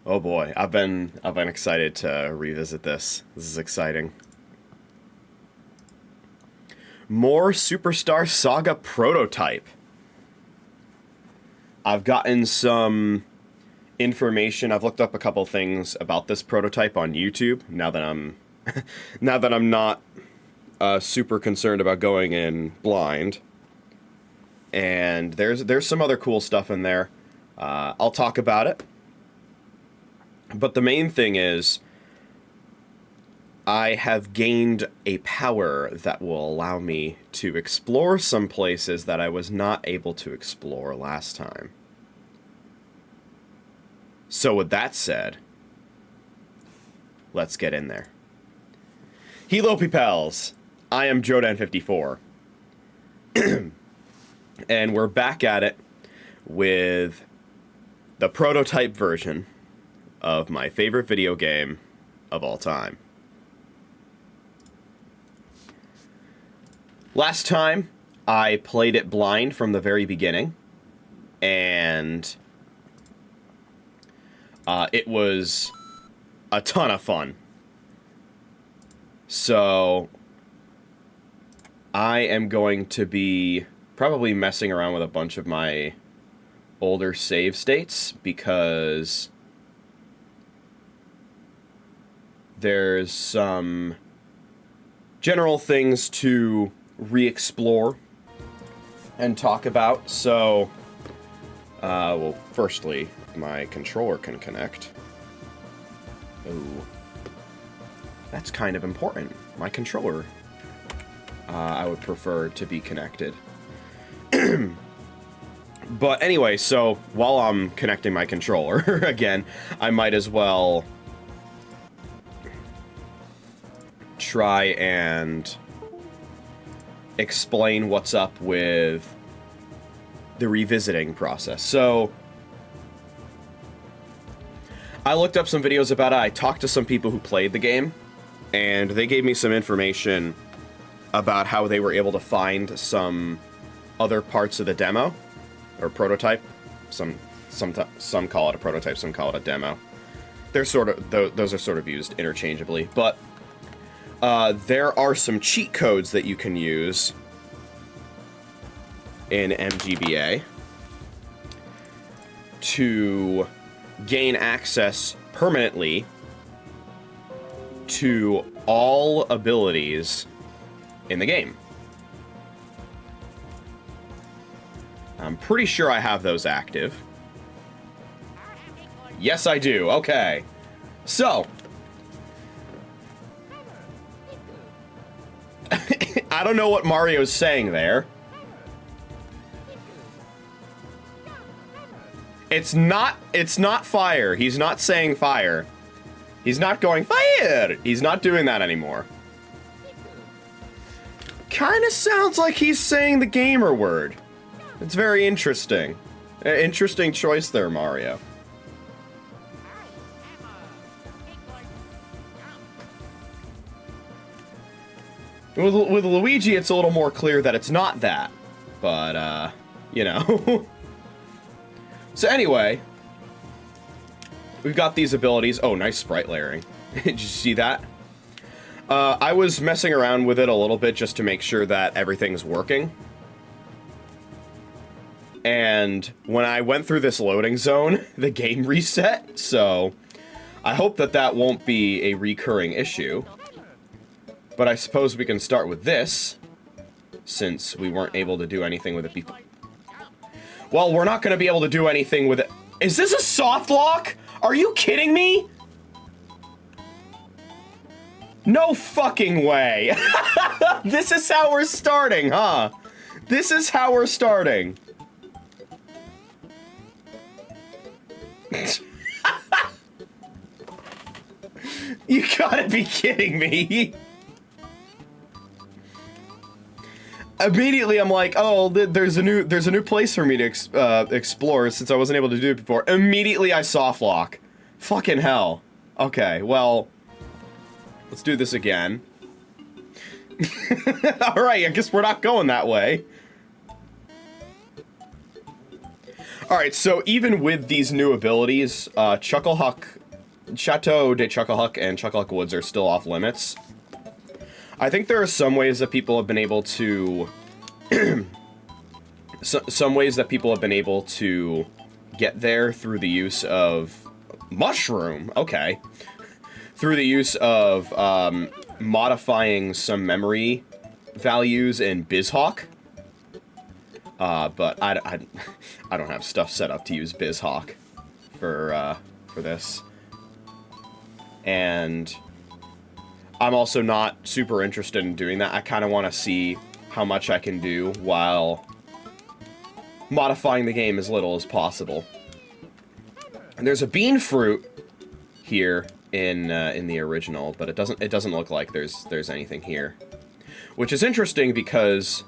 Oh boy, I've been excited to revisit this. This is exciting. More Superstar Saga prototype. I've gotten some information. I've looked up a couple things about this prototype on YouTube. Now that I'm not super concerned about going in blind. And there's some other cool stuff in there. I'll talk about it. But the main thing is, I have gained a power that will allow me to explore some places that I was not able to explore last time. So with that said, let's get in there. Hello, Pals. I am JoeDan54. And we're back at it with the prototype version of my favorite video game of all time. Last time, I played it blind from the very beginning, and it was a ton of fun. So, I am going to be probably messing around with a bunch of my older save states, because there's some general things to re-explore and talk about. So, well, firstly, my controller can connect. Ooh. That's kind of important. My controller, I would prefer to be connected. But anyway, so while I'm connecting my controller, again, I might as well try and explain what's up with the revisiting process. So, I looked up some videos about it. I talked to some people who played the game, and they gave me some information about how they were able to find some other parts of the demo, or prototype. Some call it a prototype, some call it a demo. They're sort of, those are sort of used interchangeably, but there are some cheat codes that you can use in MGBA to gain access permanently to all abilities in the game. I'm pretty sure I have those active. Yes, I do. Okay. So, I don't know what Mario's saying there. It's not fire. He's not saying fire. He's not going fire. He's not doing that anymore. Kind of sounds like he's saying the gamer word. It's very interesting. Interesting choice there, Mario. With Luigi, it's a little more clear that it's not that. But, you know. So anyway, we've got these abilities. Oh, nice sprite layering. Did you see that? I was messing around with it a little bit just to make sure that everything's working. And when I went through this loading zone, the game reset. So I hope that that won't be a recurring issue. But I suppose we can start with this, since we weren't able to do anything with it before. Well, we're not going to be able to do anything with it. Is this a soft lock? Are you kidding me? No fucking way. This is how we're starting, huh? This is how we're starting. You gotta be kidding me. Immediately, I'm like, oh, there's a new place for me to explore since I wasn't able to do it before. Immediately, I soft lock. Fucking hell. Okay, well, let's do this again. All right, I guess we're not going that way. Alright, so even with these new abilities, Chucklehuck, Chateau de Chucklehuck and Chucklehuck Woods are still off limits. I think there are some ways that people have been able to... some ways that people have been able to get there through the use of... Mushroom! Okay. Through the use of, modifying some memory values in BizHawk. But I don't have stuff set up to use BizHawk for this. And I'm also not super interested in doing that. I kind of want to see how much I can do while modifying the game as little as possible. And there's a bean fruit here in the original, but it doesn't look like there's anything here, which is interesting because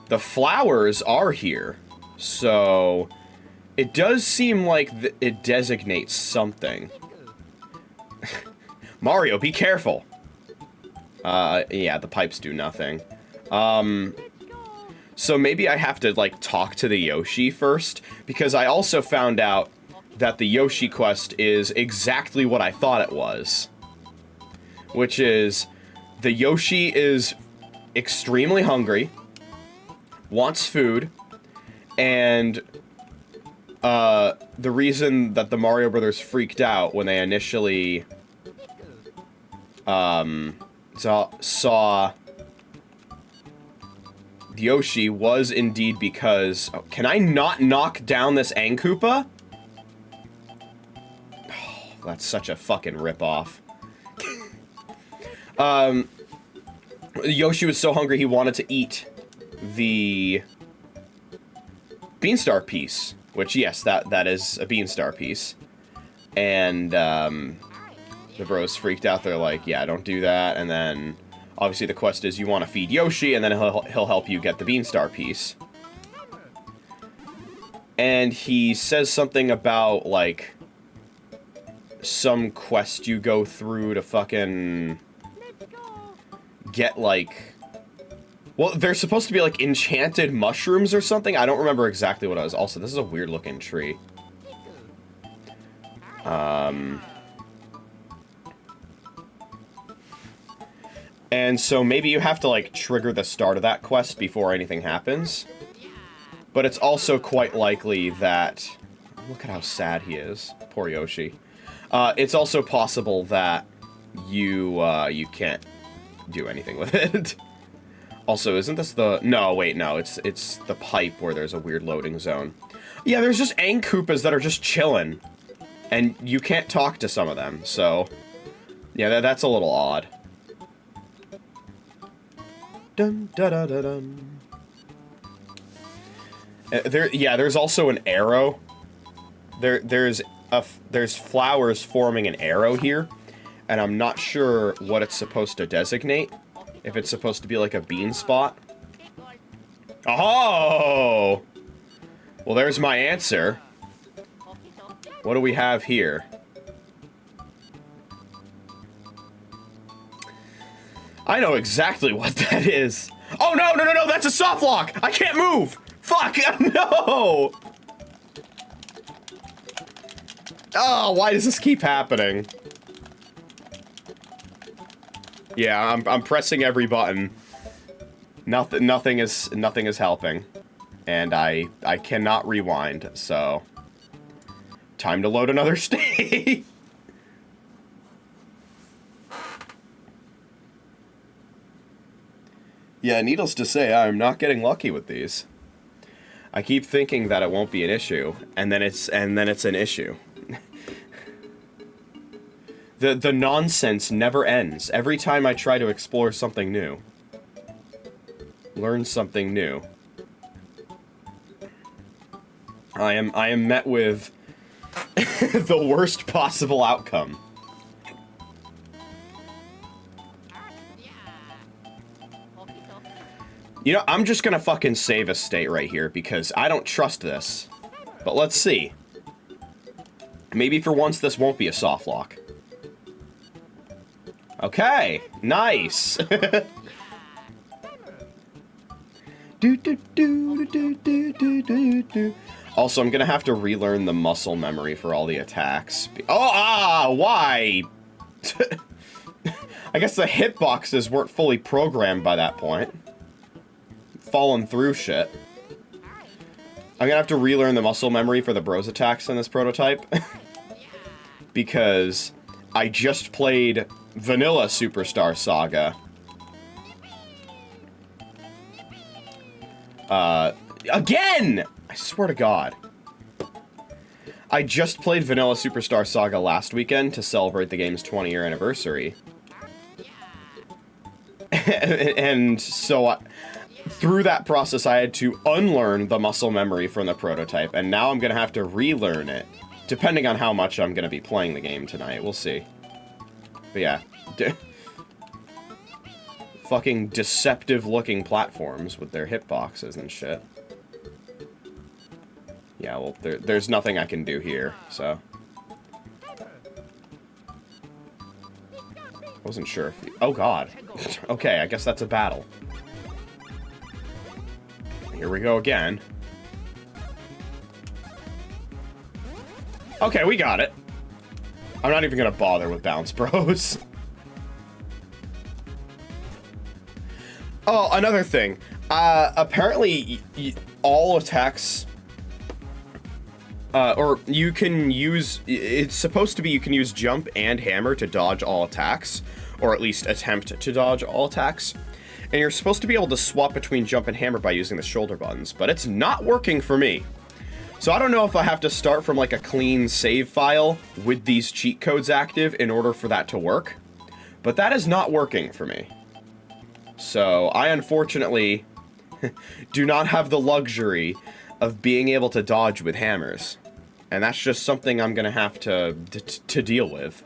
the flowers are here, so it does seem like it designates something. Mario, be careful. Yeah, the pipes do nothing. So maybe I have to like talk to the Yoshi first, because I also found out that the Yoshi quest is exactly what I thought it was. Which is, the Yoshi is extremely hungry, wants food, and the reason that the Mario Brothers freaked out when they initially saw Yoshi was indeed because... Oh, can I not knock down this Koopa? That's such a fucking ripoff. Yoshi was so hungry he wanted to eat the Beanstar piece, which, yes, that is a Beanstar piece. And the bros freaked out. They're like, yeah, don't do that. And then obviously the quest is you want to feed Yoshi, and then he'll help you get the Beanstar piece. And he says something about, like, some quest you go through to fucking get, like... Well, there's supposed to be, like, enchanted mushrooms or something. I don't remember exactly what it was. Also, this is a weird-looking tree. And so maybe you have to, like, trigger the start of that quest before anything happens. But it's also quite likely that... Look at how sad he is. Poor Yoshi. It's also possible that you can't do anything with it. Also, isn't this the... No, wait, no. It's the pipe where there's a weird loading zone. Yeah, there's just Koopas that are just chilling. And you can't talk to some of them, so... Yeah, that's a little odd. Dun, da, da, da, dun. There's also an arrow. There's flowers forming an arrow here, and I'm not sure what it's supposed to designate. If it's supposed to be like a bean spot. Oh! Well, there's my answer. What do we have here? I know exactly what that is. Oh, no, no, no, no, that's a soft lock! I can't move! Fuck, no! Oh, why does this keep happening? Yeah, I'm pressing every button. Nothing is helping. And I cannot rewind, so... Time to load another state! Yeah, needless to say, I'm not getting lucky with these. I keep thinking that it won't be an issue, and then it's an issue. The nonsense never ends. Every time I try to explore something new. Learn something new. I am met with the worst possible outcome. You know, I'm just gonna fucking save a state right here because I don't trust this. But let's see. Maybe for once this won't be a soft lock. Okay, nice. Also, I'm gonna have to relearn the muscle memory for all the attacks. Why? I guess the hitboxes weren't fully programmed by that point. Falling through shit. I'm gonna have to relearn the muscle memory for the bros attacks in this prototype. Because I just played Vanilla Superstar Saga. Again! I swear to God. I just played Vanilla Superstar Saga last weekend to celebrate the game's 20-year anniversary. And so, through that process, I had to unlearn the muscle memory from the prototype, and now I'm going to have to relearn it, depending on how much I'm going to be playing the game tonight. We'll see. But yeah. Fucking deceptive-looking platforms with their hitboxes and shit. Yeah, well, there's nothing I can do here, so. I wasn't sure if... Oh, God. Okay, I guess that's a battle. Here we go again. Okay, we got it. I'm not even gonna bother with Bounce Bros. Oh, another thing. Apparently, all attacks... or you can use... It's supposed to be you can use jump and hammer to dodge all attacks. Or at least attempt to dodge all attacks. And you're supposed to be able to swap between jump and hammer by using the shoulder buttons. But it's not working for me. So I don't know if I have to start from like a clean save file with these cheat codes active in order for that to work. But that is not working for me. So I unfortunately do not have the luxury of being able to dodge with hammers. And that's just something I'm going to have to deal with.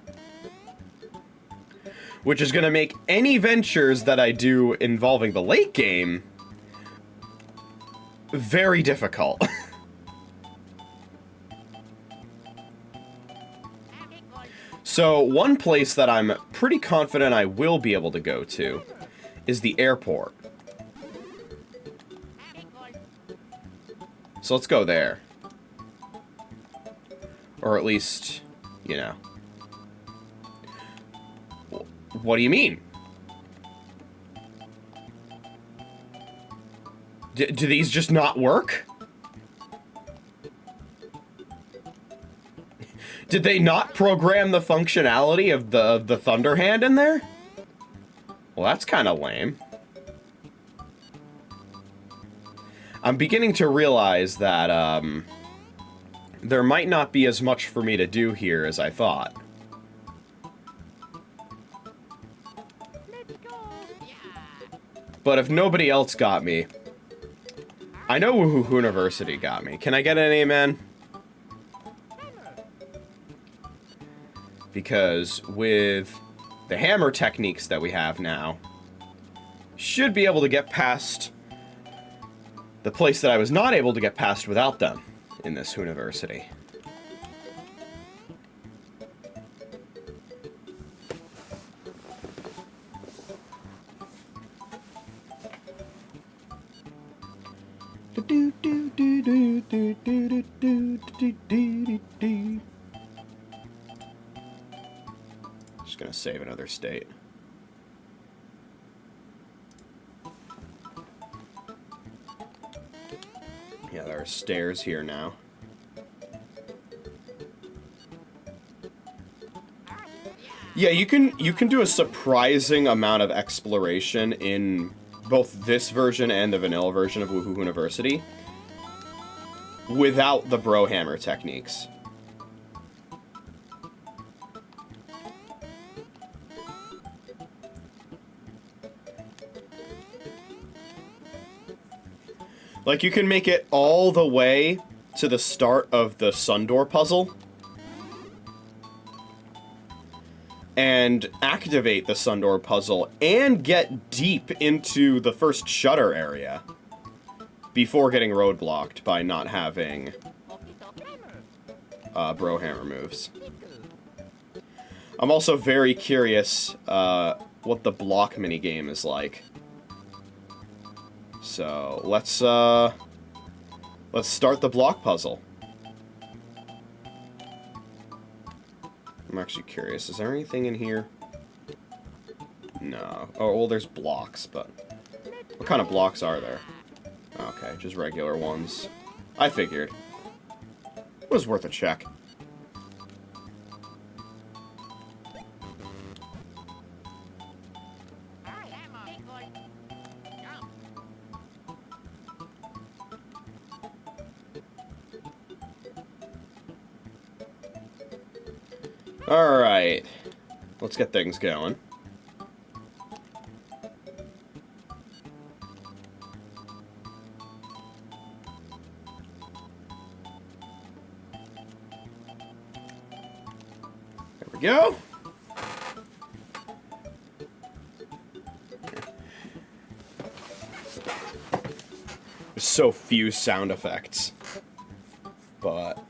Which is going to make any ventures that I do involving the late game very difficult. So, one place that I'm pretty confident I will be able to go to is the airport. So let's go there. Or at least, you know. What do you mean? Do these just not work? Did they not program the functionality of the Thunder Hand in there? Well, that's kind of lame. I'm beginning to realize that, there might not be as much for me to do here as I thought. But if nobody else got me, I know Woohoo University got me. Can I get an amen? Because with the hammer techniques that we have now, should be able to get past the place that I was not able to get past without them in this university. Just gonna save another state. Yeah, there are stairs here now. Yeah, you can do a surprising amount of exploration in both this version and the vanilla version of Woohoo University without the bro hammer techniques. Like, you can make it all the way to the start of the Sundoor puzzle and activate the Sundoor puzzle and get deep into the first shutter area before getting roadblocked by not having bro hammer moves. I'm also very curious what the block minigame is like. So, let's Let's start the block puzzle. I'm actually curious. Is there anything in here? No. Oh, well, there's blocks, but... What kind of blocks are there? Okay, just regular ones. I figured. It was worth a check. Alright. Let's get things going. There we go. There's so few sound effects. But...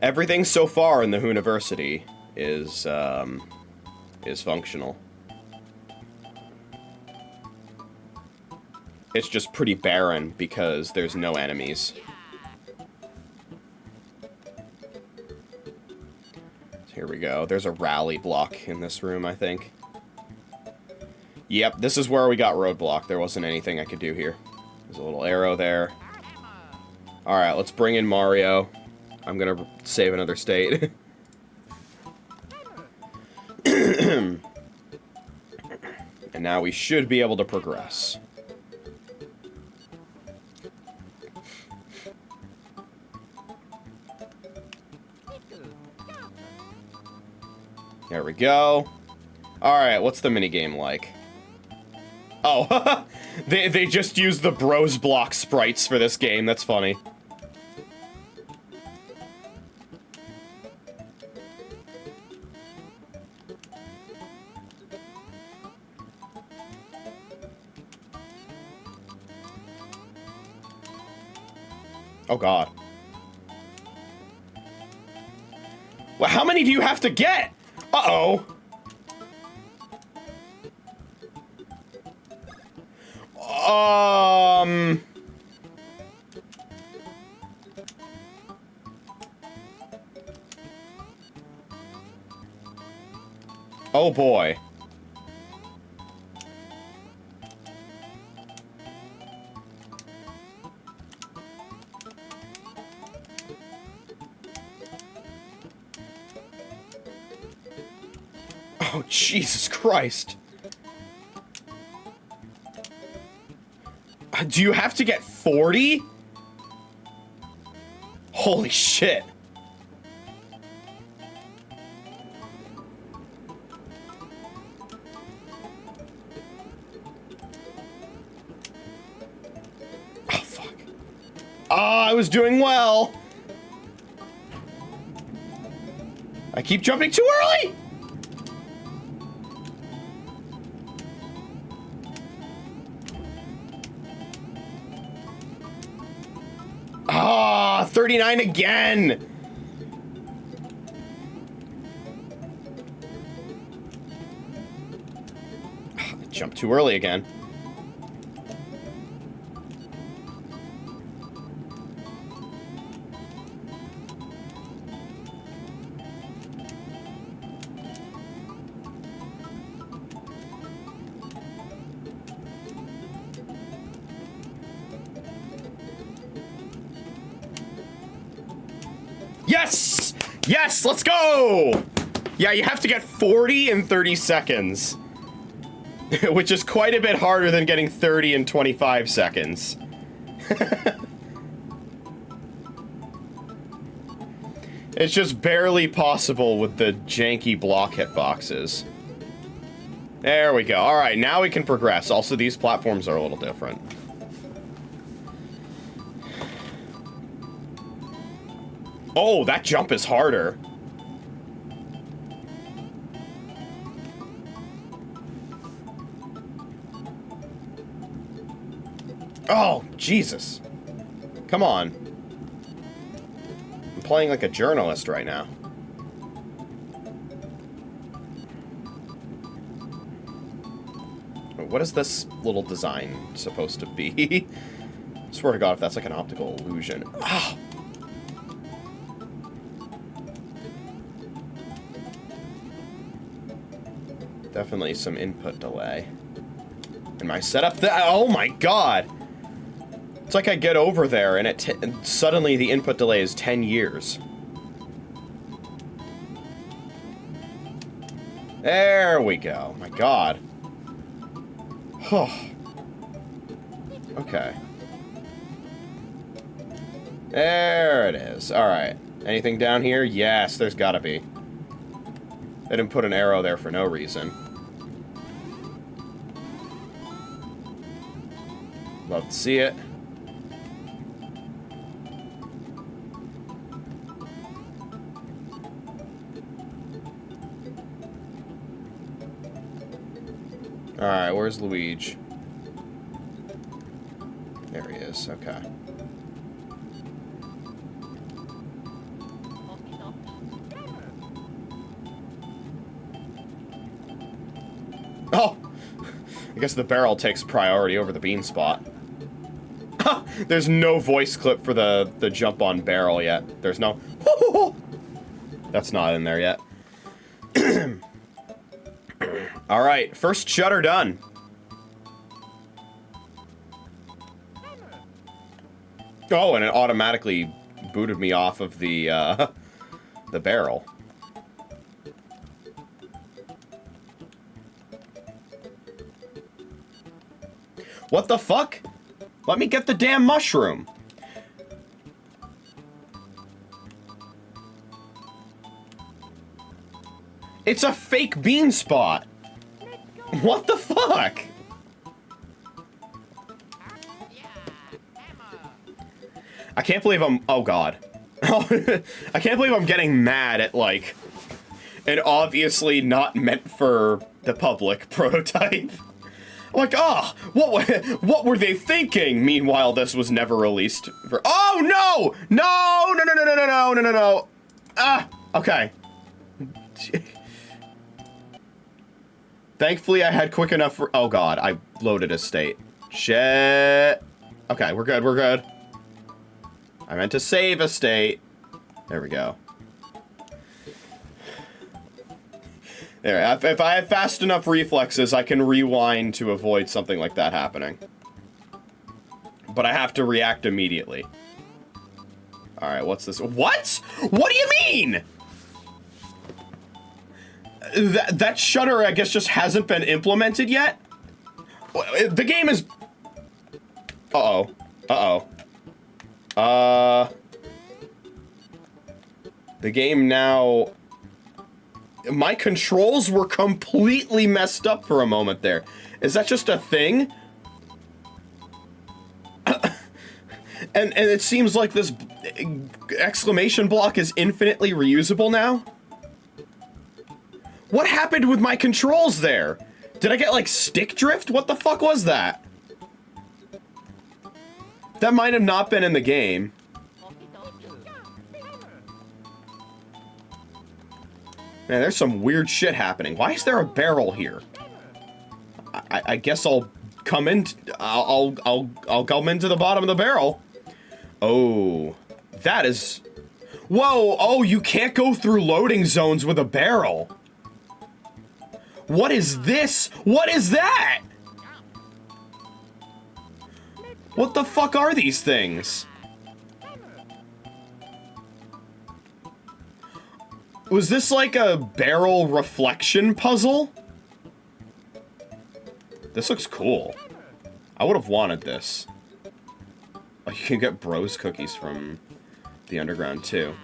everything so far in the Hooniversity is functional. It's just pretty barren because there's no enemies. So here we go. There's a rally block in this room, I think. Yep, this is where we got roadblock. There wasn't anything I could do here. There's a little arrow there. Alright, let's bring in Mario. I'm gonna save another state. And now we should be able to progress. There we go. Alright, what's the minigame like? Oh, they just used the Bros Block sprites for this game. That's funny. Oh, God. Well, how many do you have to get? Uh-oh. Oh, boy. Oh, Jesus Christ. Do you have to get 40? Holy shit. Oh, fuck. Ah, I was doing well. I keep jumping too early. Ah, 39 again! I jumped too early again. Yes! Yes, let's go! Yeah, you have to get 40 in 30 seconds. Which is quite a bit harder than getting 30 in 25 seconds. It's just barely possible with the janky block hitboxes. There we go. Alright, now we can progress. Also, these platforms are a little different. Oh, that jump is harder. Oh, Jesus. Come on. I'm playing like a journalist right now. What is this little design supposed to be? Swear to God, if that's like an optical illusion. Ah! Definitely some input delay. And my setup, oh my God! It's like I get over there and suddenly the input delay is 10 years. There we go. My God. Okay. There it is. Alright. Anything down here? Yes, there's gotta be. They didn't put an arrow there for no reason. Love to see it. Alright, where's Luigi? There he is, okay. Oh! I guess the barrel takes priority over the bean spot. There's no voice clip for the jump on barrel yet. There's no... That's not in there yet. Alright, first shutter done. Oh, and it automatically booted me off of the barrel. What the fuck? Let me get the damn mushroom. It's a fake bean spot. What the fuck? I can't believe I'm... Oh, God. I can't believe I'm getting mad at, like, an obviously not meant for the public prototype. Like, oh, what were they thinking? Meanwhile, this was never released for... Oh, no! No! No, no, no, no, no, no, no, no, no. Ah, okay. Thankfully, I had quick enough for... Oh, God, I loaded a state. Shit. Okay, we're good, we're good. I meant to save a state. There we go. There, if I have fast enough reflexes, I can rewind to avoid something like that happening. But I have to react immediately. Alright, what's this? What? What do you mean? That shutter, I guess, just hasn't been implemented yet? The game is... Uh-oh. Uh-oh. The game now... My controls were completely messed up for a moment there. Is that just a thing? and it seems like this exclamation block is infinitely reusable now? What happened with my controls there? Did I get, like, stick drift? What the fuck was that? That might have not been in the game. Man, there's some weird shit happening. Why is there a barrel here? I guess I'll come in. I'll come into the bottom of the barrel. Oh, that is. Whoa! Oh, you can't go through loading zones with a barrel. What is this? What is that? What the fuck are these things? Was this like a barrel reflection puzzle? This looks cool. I would have wanted this. Oh, you can get bros cookies from the underground too.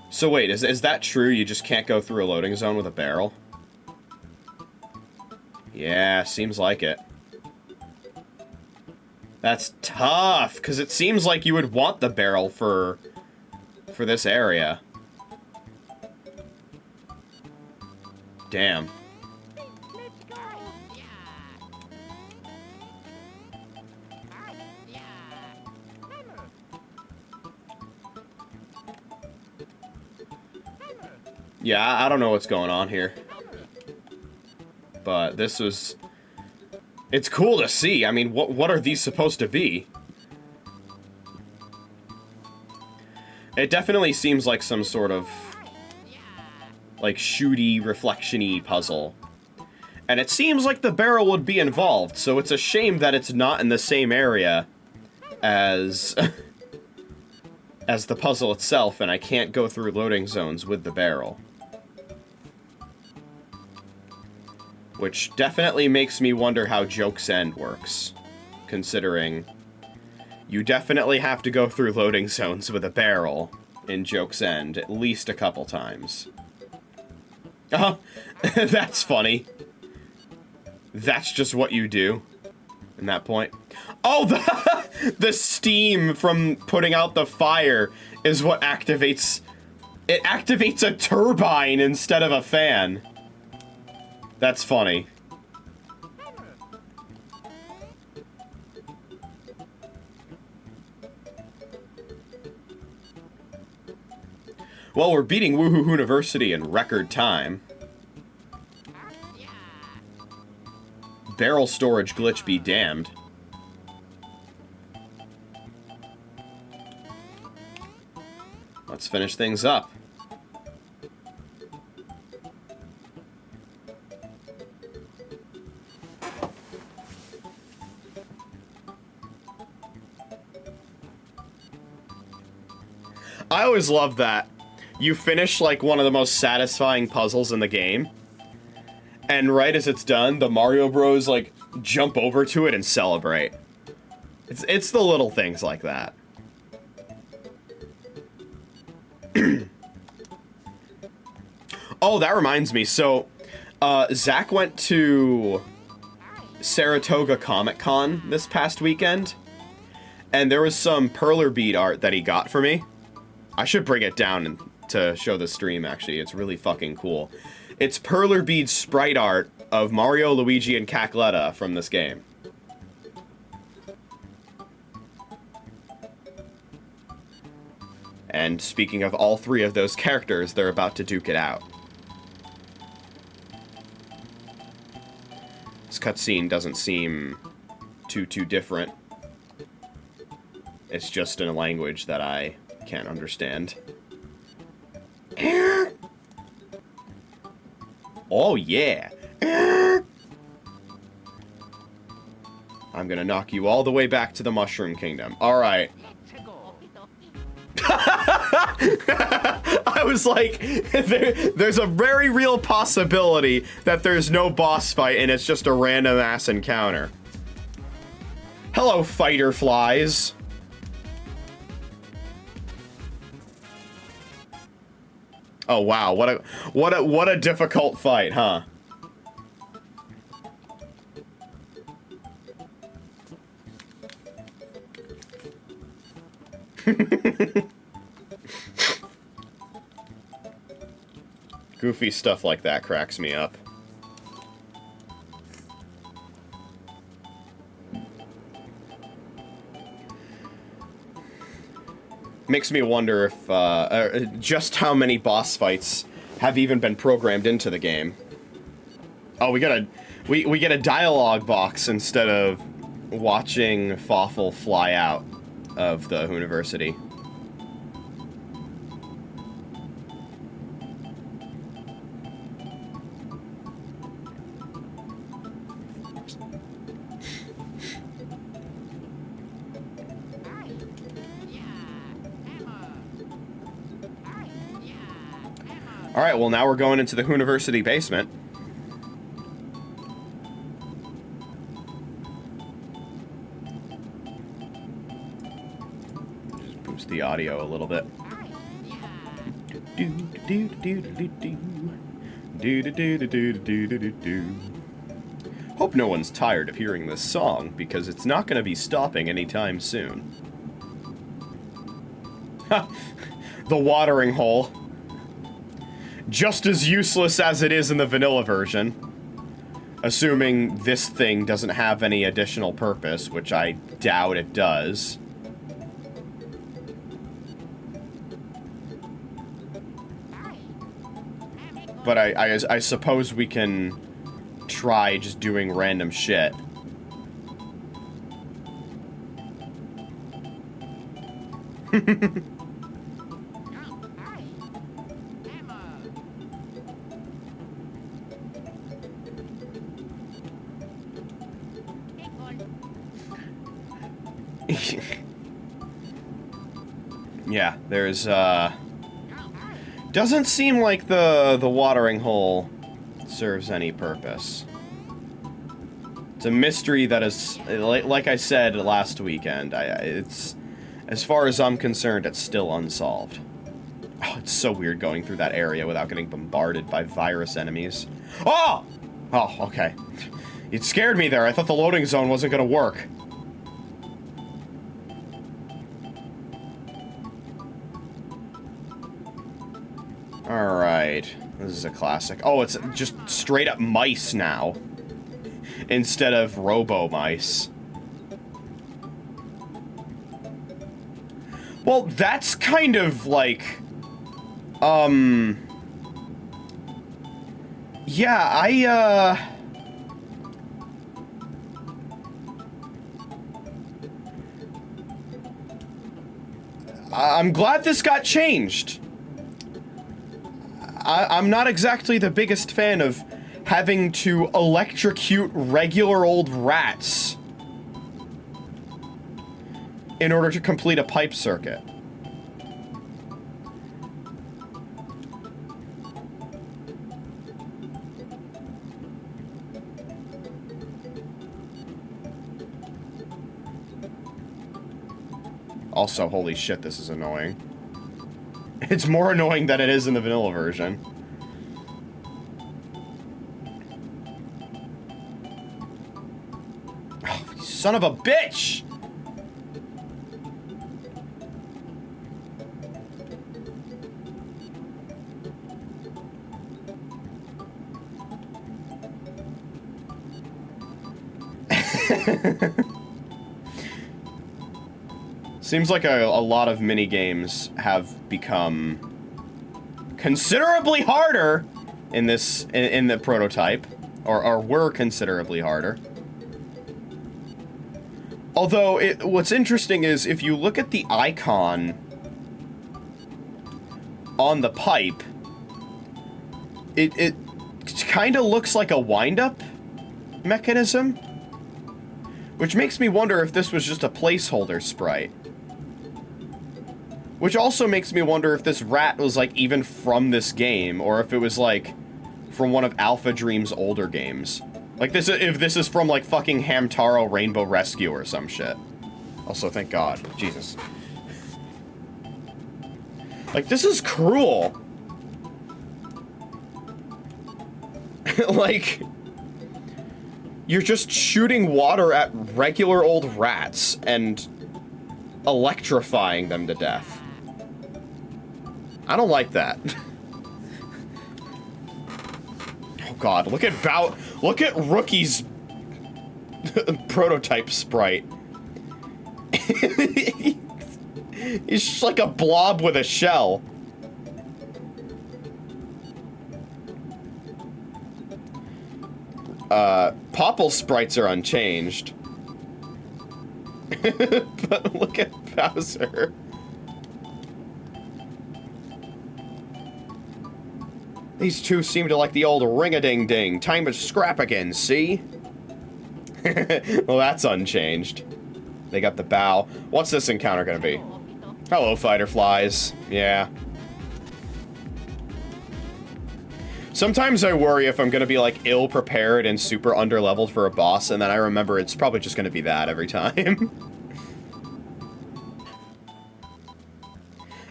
So wait, is that true? You just can't go through a loading zone with a barrel? Yeah, seems like it. That's tough, because it seems like you would want the barrel for this area. Damn. Yeah, I don't know what's going on here. But this was It's cool to see. I mean, what are these supposed to be? It definitely seems like some sort of, like, shooty, reflection-y puzzle. And it seems like the barrel would be involved, so it's a shame that it's not in the same area as as the puzzle itself, and I can't go through loading zones with the barrel. Which definitely makes me wonder how Joke's End works, considering you definitely have to go through loading zones with a barrel in Joke's End at least a couple times. Oh, that's funny. That's just what you do in that point. Oh, the steam from putting out the fire is what activates... It activates a turbine instead of a fan. That's funny. Well, we're beating Woohoo University in record time. Barrel storage glitch be damned. Let's finish things up. I always love that. You finish, like, one of the most satisfying puzzles in the game, and right as it's done, the Mario Bros, like, jump over to it and celebrate. It's the little things like that. Oh, that reminds me. So, Zach went to Saratoga Comic Con this past weekend, and there was some perler bead art that he got for me. I should bring it down to show the stream, actually. It's really fucking cool. It's perler bead sprite art of Mario, Luigi, and Cackletta from this game. And speaking of all three of those characters, they're about to duke it out. This cutscene doesn't seem too different. It's just in a language that I can't understand. Oh yeah. I'm gonna knock you all the way back to the Mushroom Kingdom. Alright. I was like, there's a very real possibility that there's no boss fight and it's just a random ass encounter. Hello, fighter flies. Oh wow, what a difficult fight, huh? Goofy stuff like that cracks me up. Makes me wonder if just how many boss fights have even been programmed into the game. Oh, we get a dialogue box instead of watching Fawful fly out of the university. Alright, well now we're going into the university basement. Just boost the audio a little bit. Hope no one's tired of hearing this song, because it's not going to be stopping anytime soon. The watering hole. Just as useless as it is in the vanilla version. Assuming this thing doesn't have any additional purpose, which I doubt it does. But I suppose we can try just doing random shit Yeah, there's, doesn't seem like the watering hole serves any purpose. It's a mystery that is, like I said last weekend, it's, as far as I'm concerned, it's still unsolved. Oh, it's so weird going through that area without getting bombarded by virus enemies. Oh! Oh, okay. It scared me there. I thought the loading zone wasn't gonna work. Alright. This is a classic. Oh, it's just straight up mice now. Instead of robo-mice. Well, that's kind of like... Yeah, I'm glad this got changed. I'm not exactly the biggest fan of having to electrocute regular old rats in order to complete a pipe circuit. Also, holy shit, this is annoying. It's more annoying than it is in the vanilla version. Oh, you son of a bitch! Seems like a lot of mini-games have become considerably harder in this, in the prototype, or were considerably harder. Although, what's interesting is, if you look at the icon on the pipe, it kind of looks like a wind-up mechanism, which makes me wonder if this was just a placeholder sprite. Which also makes me wonder if this rat was, like, even from this game, or if it was, like, from one of Alpha Dream's older games. Like, if this is from, like, fucking Hamtaro Rainbow Rescue or some shit. Also, thank God. Jesus. Like, this is cruel. Like, you're just shooting water at regular old rats and electrifying them to death. I don't like that. Oh God, look at Rookie's prototype sprite. He's just like a blob with a shell. Popple's sprites are unchanged. But look at Bowser. These two seem to like the old ring-a-ding-ding. Time to scrap again, see? Well, that's unchanged. They got the bow. What's this encounter gonna be? Hello, fighter flies. Yeah. Sometimes I worry if I'm gonna be, like, ill-prepared and super under-leveled for a boss, and then I remember it's probably just gonna be that every time.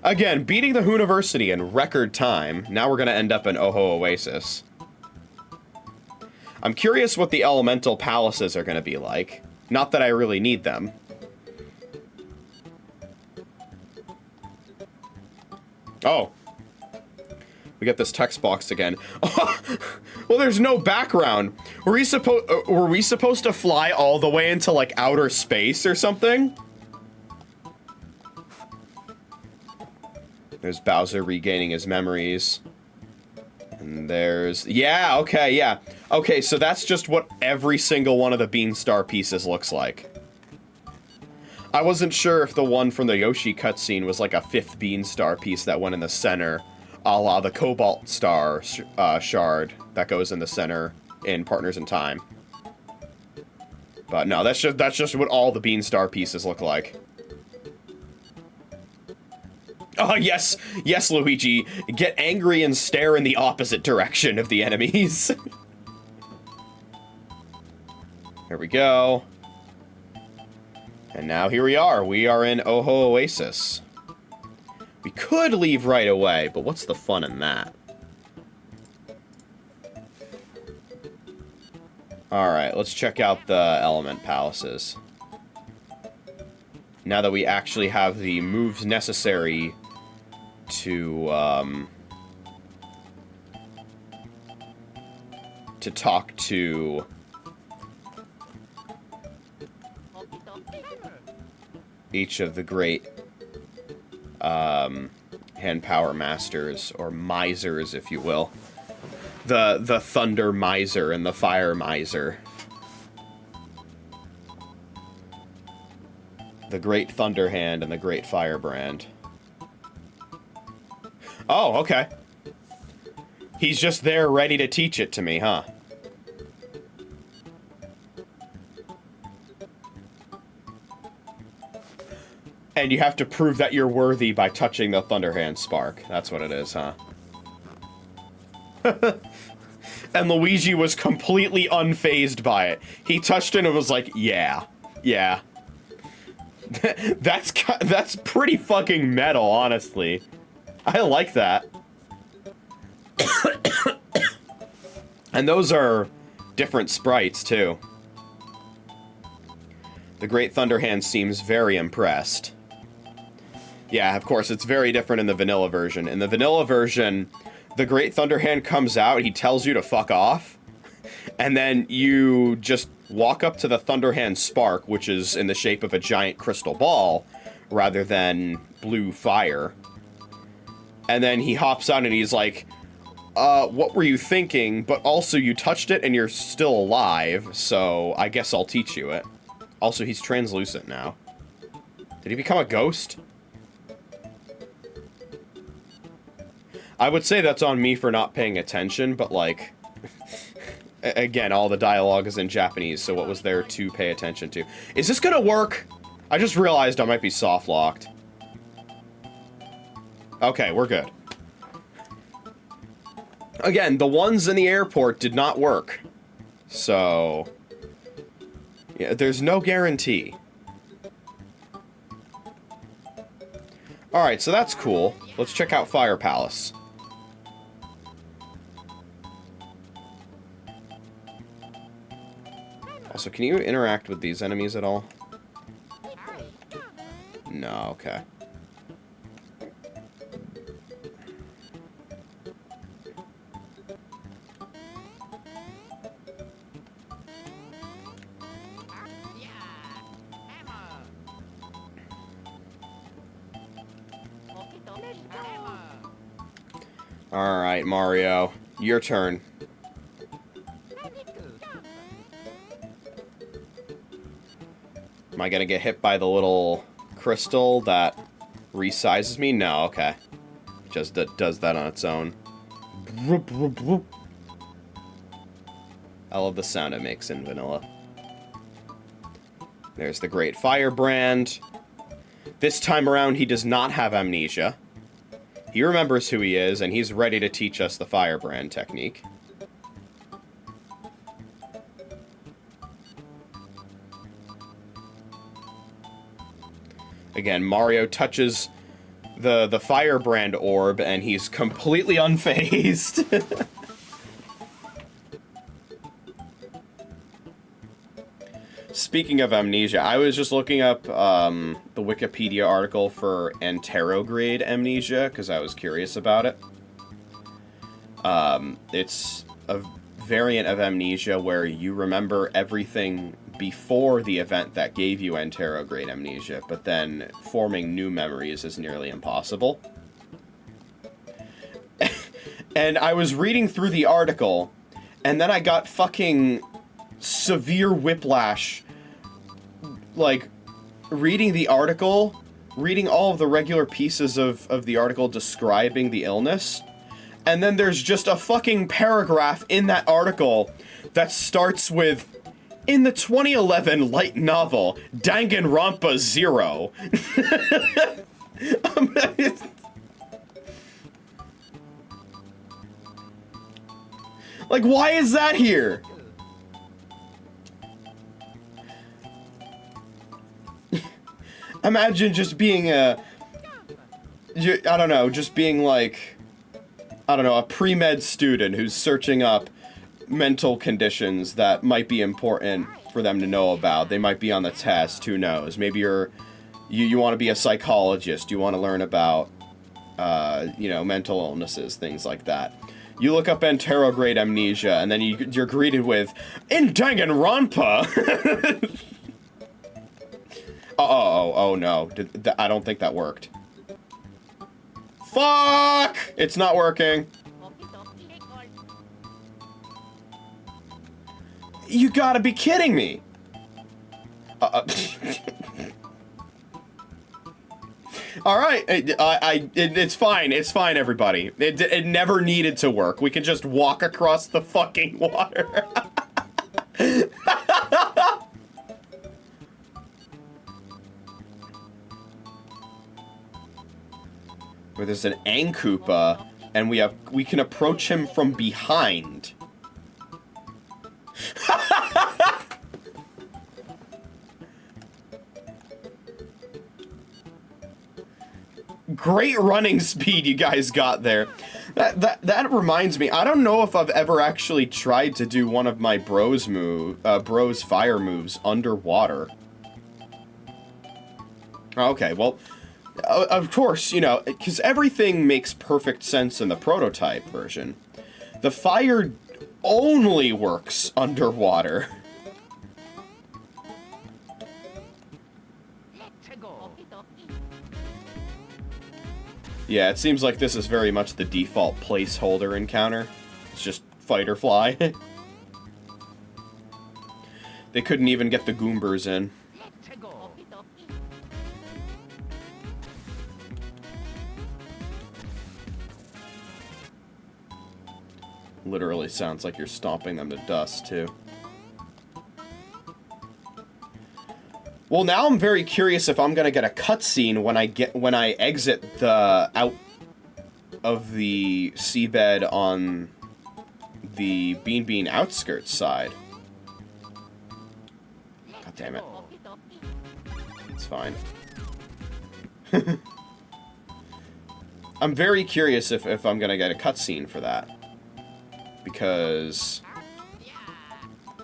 Again, beating the Hooniversity in record time. Now we're gonna end up in Oho Oasis. I'm curious what the elemental palaces are gonna be like. Not that I really need them. Oh. We got this text box again. Well, there's no background. Were we supposed to fly all the way into, like, outer space or something? There's Bowser regaining his memories. And there's... Yeah, okay, yeah. Okay, so that's just what every single one of the Beanstar pieces looks like. I wasn't sure if the one from the Yoshi cutscene was like a 5th bean star piece that went in the center, a la the Cobalt Star shard that goes in the center in Partners in Time. But no, that's just what all the bean star pieces look like. Oh, yes! Yes, Luigi! Get angry and stare in the opposite direction of the enemies. Here we go. And now here we are. We are in Oho Oasis. We could leave right away, but what's the fun in that? Alright, let's check out the Element Palaces. Now that we actually have the moves necessary to talk to each of the great hand power masters, or misers, if you will. The Thunder Miser and the Fire Miser. The Great Thunder Hand and the Great Firebrand. Oh, okay. He's just there ready to teach it to me, huh? And you have to prove that you're worthy by touching the Thunderhand Spark. That's what it is, huh? And Luigi was completely unfazed by it. He touched it and was like, yeah. Yeah. That's pretty fucking metal, honestly. I like that. And those are different sprites, too. The Great Thunderhand seems very impressed. Yeah, of course, it's very different in the vanilla version. In the vanilla version, the Great Thunderhand comes out, he tells you to fuck off, and then you just walk up to the Thunderhand Spark, which is in the shape of a giant crystal ball, rather than blue fire. And then he hops on and he's like, what were you thinking? But also you touched it and you're still alive, so I guess I'll teach you it. Also, he's translucent now. Did he become a ghost? I would say that's on me for not paying attention, but like, again, all the dialogue is in Japanese, so what was there to pay attention to? Is this gonna work? I just realized I might be soft-locked. Okay, we're good. Again, the ones in the airport did not work. So, yeah, there's no guarantee. Alright, so that's cool. Let's check out Fire Palace. Also, can you interact with these enemies at all? No, okay. Alright, Mario. Your turn. Am I gonna get hit by the little crystal that resizes me? No, okay. Just does that on its own. I love the sound it makes in vanilla. There's the Great Firebrand. This time around, he does not have amnesia. He remembers who he is, and he's ready to teach us the Firebrand technique. Again, Mario touches the Firebrand orb, and he's completely unfazed. Speaking of amnesia, I was just looking up the Wikipedia article for anterograde amnesia, because I was curious about it. It's a variant of amnesia where you remember everything before the event that gave you anterograde amnesia, but then forming new memories is nearly impossible. And I was reading through the article, and then I got fucking severe whiplash, like, reading the article, reading all of the regular pieces of the article describing the illness, and then there's just a fucking paragraph in that article that starts with, in the 2011 light novel, Danganronpa 0. Like, why is that here? Imagine just being I don't know, just being like, I don't know, a pre-med student who's searching up mental conditions that might be important for them to know about. They might be on the test, who knows? Maybe you want to be a psychologist, you want to learn about, you know, mental illnesses, things like that. You look up anterograde amnesia, and then you're greeted with, in Danganronpa! Oh no, I don't think that worked. Fuck! It's not working. You gotta be kidding me! Alright, it's fine, everybody. It never needed to work. We can just walk across the fucking water. Where there's an Ankoopa, and we can approach him from behind. Great running speed you guys got there. That reminds me, I don't know if I've ever actually tried to do one of my bros fire moves underwater. Okay, well, of course, you know, because everything makes perfect sense in the prototype version. The fire only works underwater. Yeah, it seems like this is very much the default placeholder encounter. It's just fight or fly. They couldn't even get the Goombers in. Literally sounds like you're stomping them to dust, too. Well, now I'm very curious if I'm gonna get a cutscene when I exit the out of the seabed on the Bean outskirts side. God damn it. It's fine. I'm very curious if I'm gonna get a cutscene for that. Because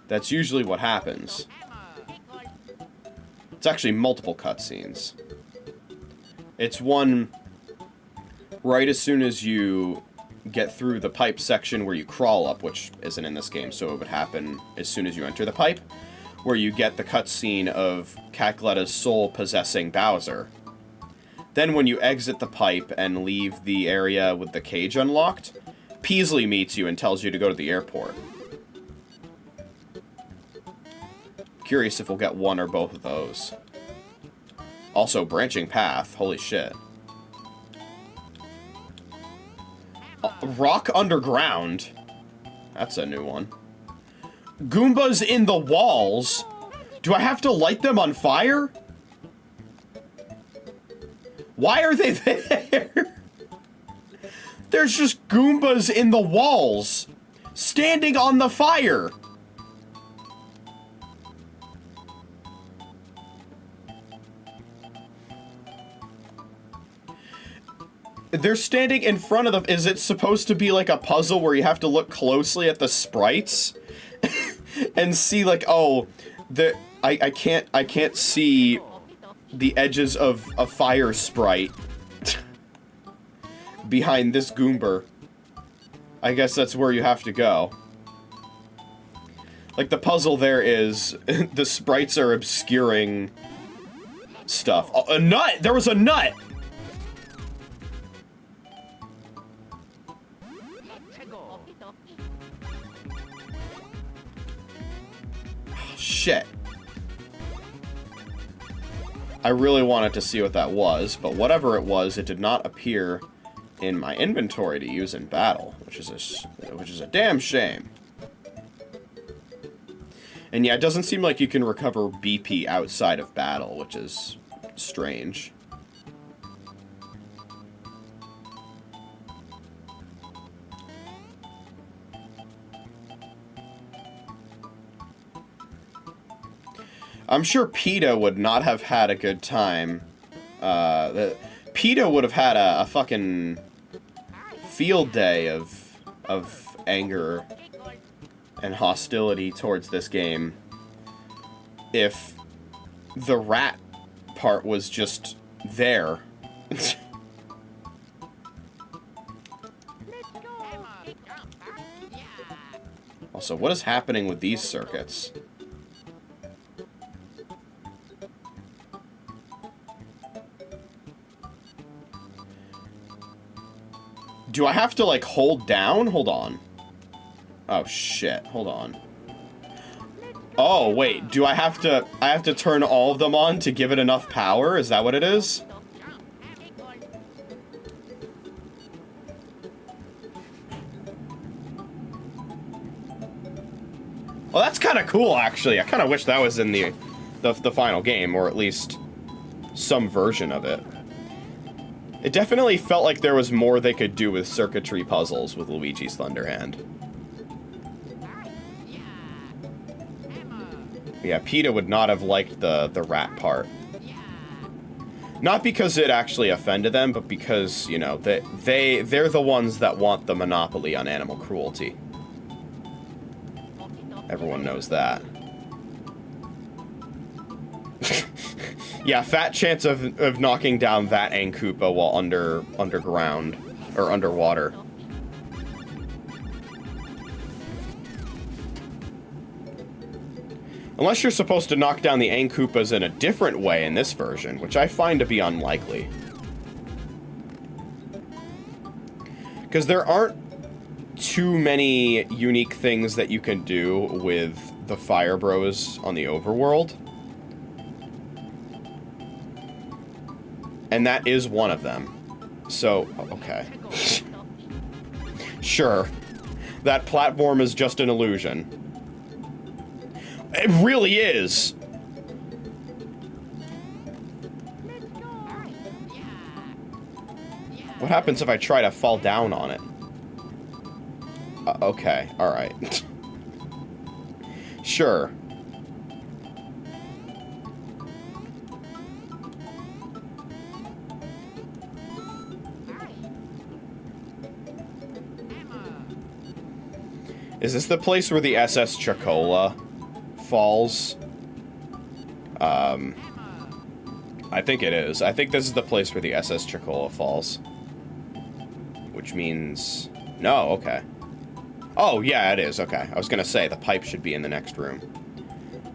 that's usually what happens. It's actually multiple cutscenes. It's one right as soon as you get through the pipe section where you crawl up, which isn't in this game, so it would happen as soon as you enter the pipe, where you get the cutscene of Cackleta's soul possessing Bowser. Then when you exit the pipe and leave the area with the cage unlocked, Peasley meets you and tells you to go to the airport. Curious if we'll get one or both of those. Also, branching path. Holy shit. Rock underground. That's a new one. Goombas in the walls. Do I have to light them on fire? Why are they there? There's just Goombas in the walls, standing on the fire. They're standing in front of the... Is it supposed to be like a puzzle where you have to look closely at the sprites? And see, like, oh, I can't see the edges of a fire sprite behind this Goomber. I guess that's where you have to go. Like, the puzzle there is the sprites are obscuring stuff. Oh, a nut! There was a nut! Oh, shit. I really wanted to see what that was, but whatever it was, it did not appear in my inventory to use in battle, which is a damn shame. And yeah, it doesn't seem like you can recover BP outside of battle, which is strange. I'm sure PETA would not have had a good time. PETA would have had a fucking field day of anger and hostility towards this game if the rat part was just there. Also, what is happening with these circuits? Do I have to, like, hold down? Hold on. Oh, shit. Hold on. Oh, wait. Do I have to turn all of them on to give it enough power? Is that what it is? Well, that's kind of cool, actually. I kind of wish that was in the final game, or at least some version of it. It definitely felt like there was more they could do with circuitry puzzles with Luigi's Thunder Hand. Yeah, PETA would not have liked the rat part. Not because it actually offended them, but because, you know, they're the ones that want the monopoly on animal cruelty. Everyone knows that. Yeah, fat chance of knocking down that Koopa while underground or underwater. Unless you're supposed to knock down the Koopas in a different way in this version, which I find to be unlikely. Because there aren't too many unique things that you can do with the Fire Bros on the overworld. And that is one of them. So, okay. Sure. That platform is just an illusion. It really is! What happens if I try to fall down on it? Okay, alright. Sure. Is this the place where the SS Chocola falls? I think it is. I think this is the place where the SS Chocola falls. Which means... No, okay. Oh, yeah, it is. Okay. I was gonna say, the pipe should be in the next room.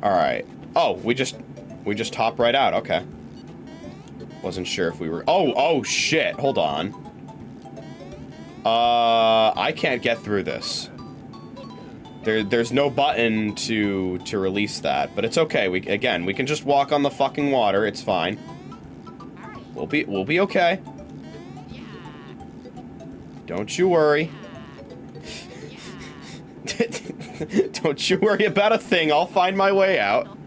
Alright. Oh, we just hop right out. Okay. Wasn't sure if we were... Oh, shit. Hold on. I can't get through this. There's no button to release that, but it's okay. We can just walk on the fucking water. It's fine. We'll be okay. Don't you worry. Don't you worry about a thing. I'll find my way out.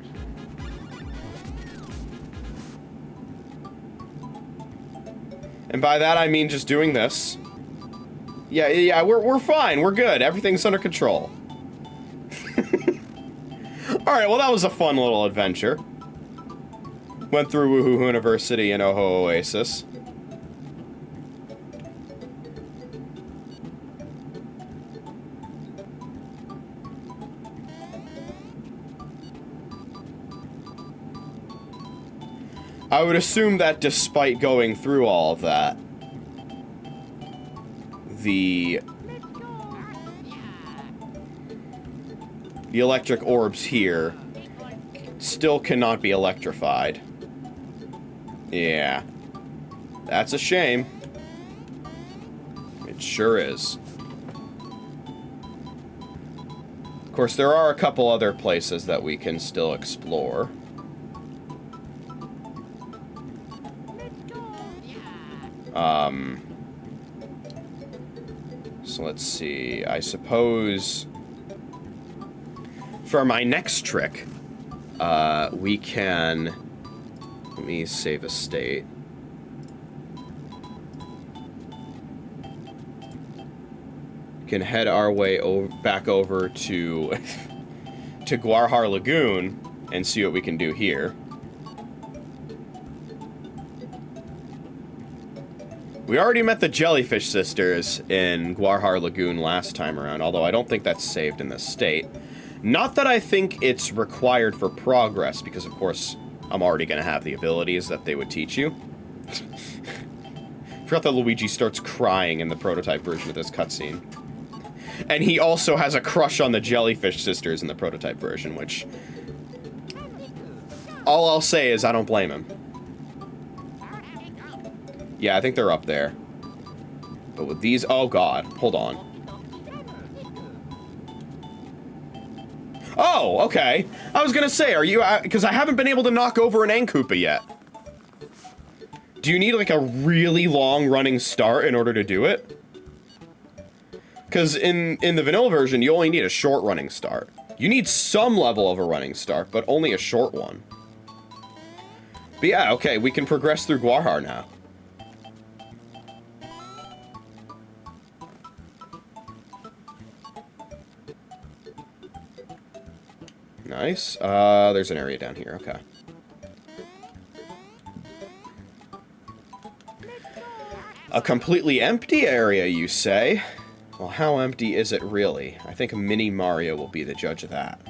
And by that I mean just doing this. Yeah, we're fine. We're good. Everything's under control. Alright, well that was a fun little adventure. Went through Woohoo University and Oho Oasis. I would assume that despite going through all of that, the electric orbs here still cannot be electrified. Yeah. That's a shame. It sure is. Of course, there are a couple other places that we can still explore. So let's see. I suppose for my next trick, we can... Let me save a state. Can head our way back over to to Guarhar Lagoon and see what we can do here. We already met the Jellyfish Sisters in Guarhar Lagoon last time around, although I don't think that's saved in this state. Not that I think it's required for progress, because of course I'm already going to have the abilities that they would teach you. Forgot that Luigi starts crying in the prototype version of this cutscene. And he also has a crush on the Jellyfish Sisters in the prototype version, which... all I'll say is I don't blame him. Yeah, I think they're up there. But with these... oh god, hold on. Oh, okay. I was gonna say, are you... because I haven't been able to knock over an Ankoopa yet. Do you need, like, a really long running start in order to do it? Because in the vanilla version, you only need a short running start. You need some level of a running start, but only a short one. But yeah, okay, we can progress through Guarhar now. Nice. There's an area down here, okay. A completely empty area, you say? Well, how empty is it really? I think Mini Mario will be the judge of that.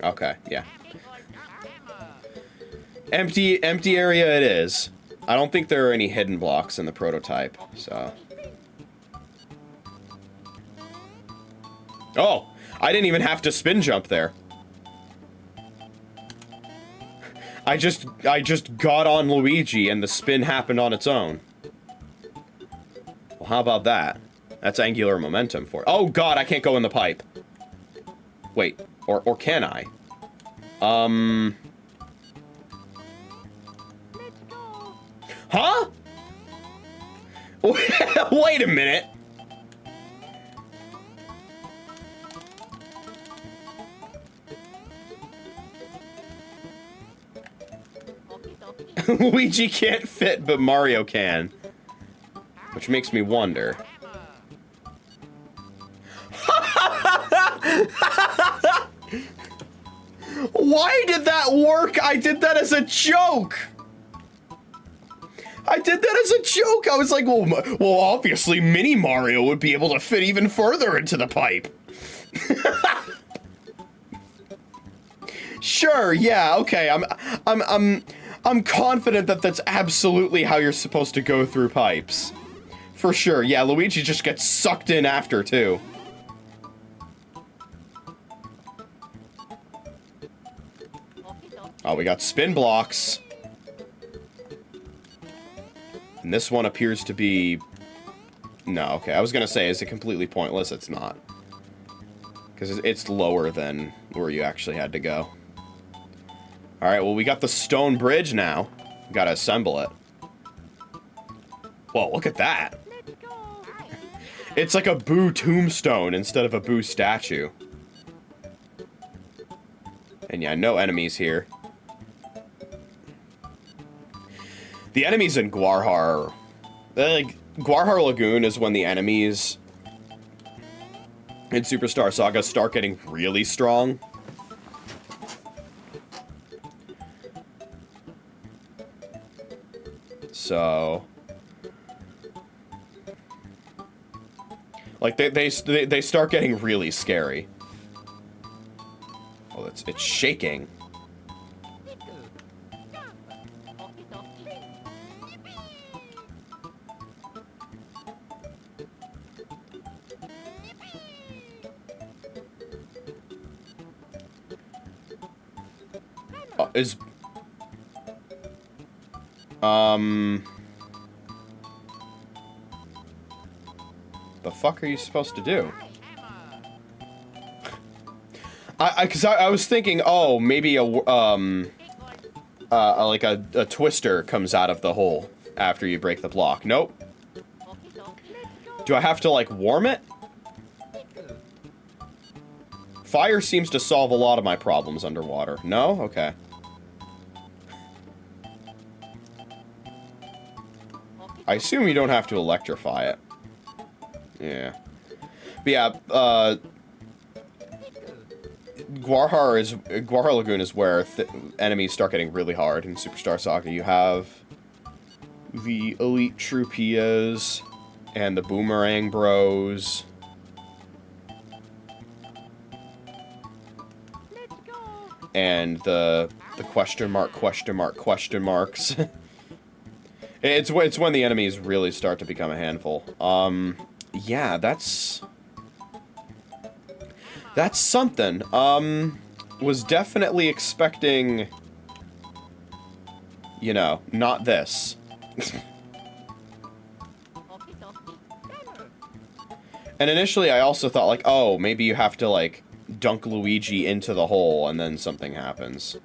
Okay, yeah. Empty area it is. I don't think there are any hidden blocks in the prototype, so... oh! I didn't even have to spin jump there. I just got on Luigi and the spin happened on its own. Well, how about that? That's angular momentum for it. Oh god, I can't go in the pipe. Wait, or can I? Huh? Wait a minute. Luigi can't fit, but Mario can. Which makes me wonder. Why did that work? I did that as a joke! I did that as a joke! I was like, well, obviously Mini Mario would be able to fit even further into the pipe. Sure, yeah, okay, I'm confident that that's absolutely how you're supposed to go through pipes. For sure, yeah, Luigi just gets sucked in after, too. Oh, we got spin blocks. And this one appears to be... no, okay, I was gonna say, is it completely pointless? It's not. Because it's lower than where you actually had to go. Alright, well, we got the stone bridge now. Gotta assemble it. Whoa, look at that. It's like a Boo tombstone instead of a Boo statue. And yeah, no enemies here. The enemies in Guarhar... like, Guarhar Lagoon is when the enemies in Superstar Saga start getting really strong. So... like, they start getting really scary. Oh, it's shaking. Is... the fuck are you supposed to do? Because I was thinking, oh, maybe like a twister comes out of the hole after you break the block. Nope. Do I have to, like, warm it? Fire seems to solve a lot of my problems underwater. No? Okay. I assume you don't have to electrify it. Yeah. But yeah, Guarhar Lagoon is where enemies start getting really hard in Superstar Saga. You have the Elite Troupias and the Boomerang Bros. And the question marks. It's when the enemies really start to become a handful. Yeah, that's something. Was definitely expecting, you know, not this. And initially I also thought, like, oh, maybe you have to, like, dunk Luigi into the hole and then something happens.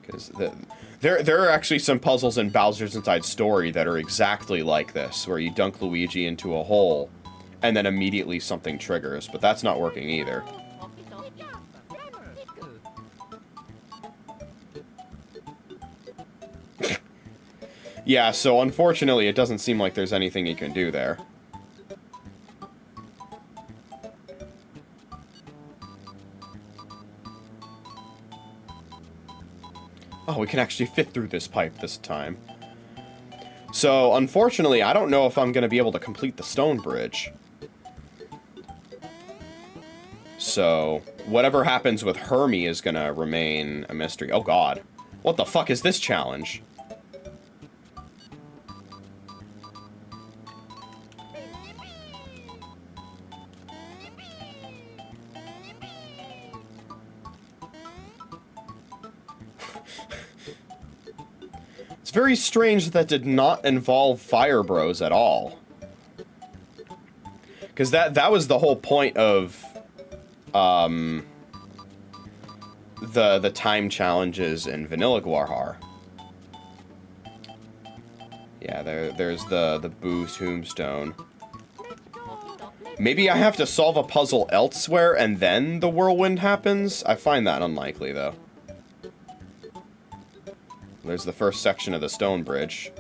Because there are actually some puzzles in Bowser's Inside Story that are exactly like this, where you dunk Luigi into a hole and then immediately something triggers, but that's not working either. Yeah, so unfortunately it doesn't seem like there's anything you can do there. Oh, we can actually fit through this pipe this time. So, unfortunately, I don't know if I'm going to be able to complete the stone bridge. So, whatever happens with Hermie is going to remain a mystery. Oh, God. What the fuck is this challenge? It's very strange that did not involve Fire Bros at all. Because that was the whole point of the time challenges in Vanilla Guarhar. Yeah, there's the Boo Tombstone. Maybe I have to solve a puzzle elsewhere and then the whirlwind happens? I find that unlikely, though. There's the first section of the stone bridge.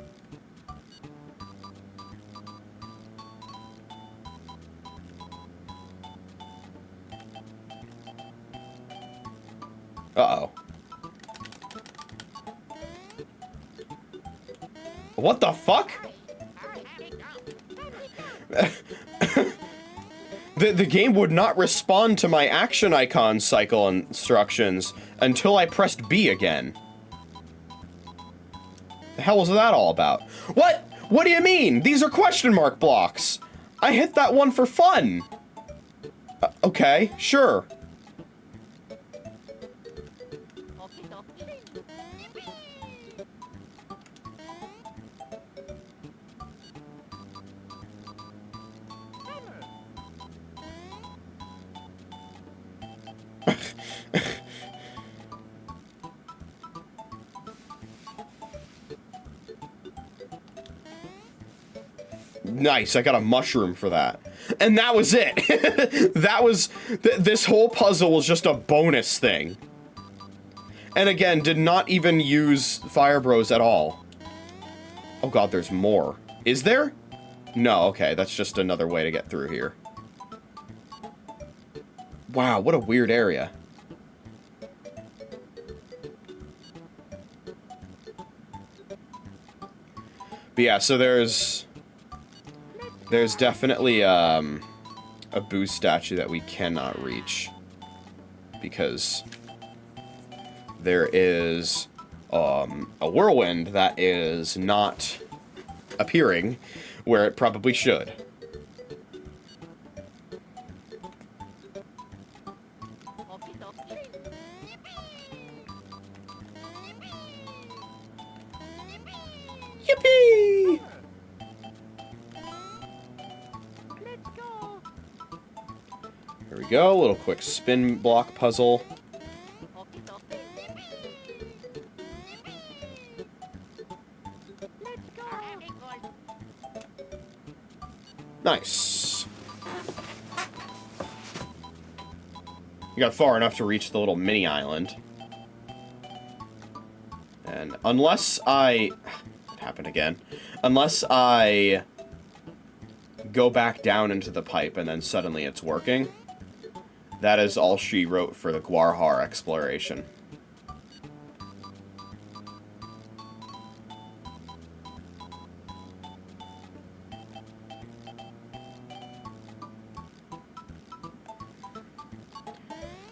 Uh-oh. What the fuck? The game would not respond to my action icon cycle instructions until I pressed B again. The hell was that all about? What? What do you mean? These are question mark blocks. I hit that one for fun. Okay, sure. Nice, I got a mushroom for that. And that was it. That was... this whole puzzle was just a bonus thing. And again, did not even use Fire Bros at all. Oh god, there's more. Is there? No, okay, that's just another way to get through here. Wow, what a weird area. But yeah, so there's definitely a Boo statue that we cannot reach. Because there is a whirlwind that is not appearing where it probably should. Yippee! Here we go. Little quick spin block puzzle. Nice. You got far enough to reach the little mini island. And unless I... It happened again. Unless I go back down into the pipe and then suddenly it's working, that is all she wrote for the Guarhar exploration.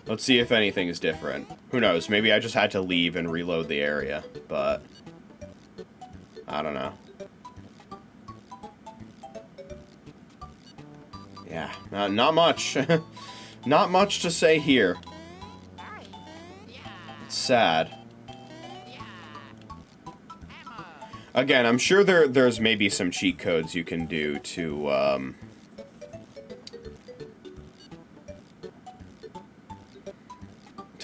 Let's see if anything is different. Who knows? Maybe I just had to leave and reload the area, but I don't know. Yeah, not much. Not much to say here. It's sad. Again, I'm sure there's maybe some cheat codes you can do to,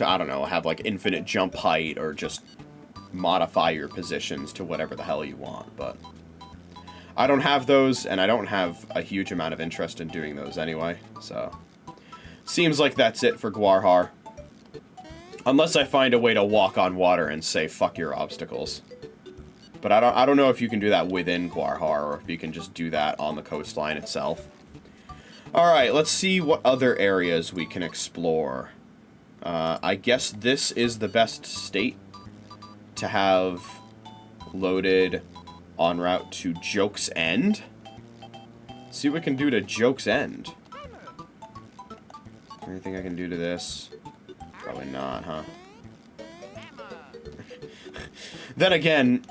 I don't know, have like infinite jump height or just modify your positions to whatever the hell you want, but I don't have those, and I don't have a huge amount of interest in doing those anyway, so seems like that's it for Guarhar. Unless I find a way to walk on water and say, fuck your obstacles. But I don't know if you can do that within Guarhar, or if you can just do that on the coastline itself. Alright, let's see what other areas we can explore. I guess this is the best state to have loaded en route to Joke's End. See what we can do to Joke's End. Anything I can do to this? Probably not, huh? Then again,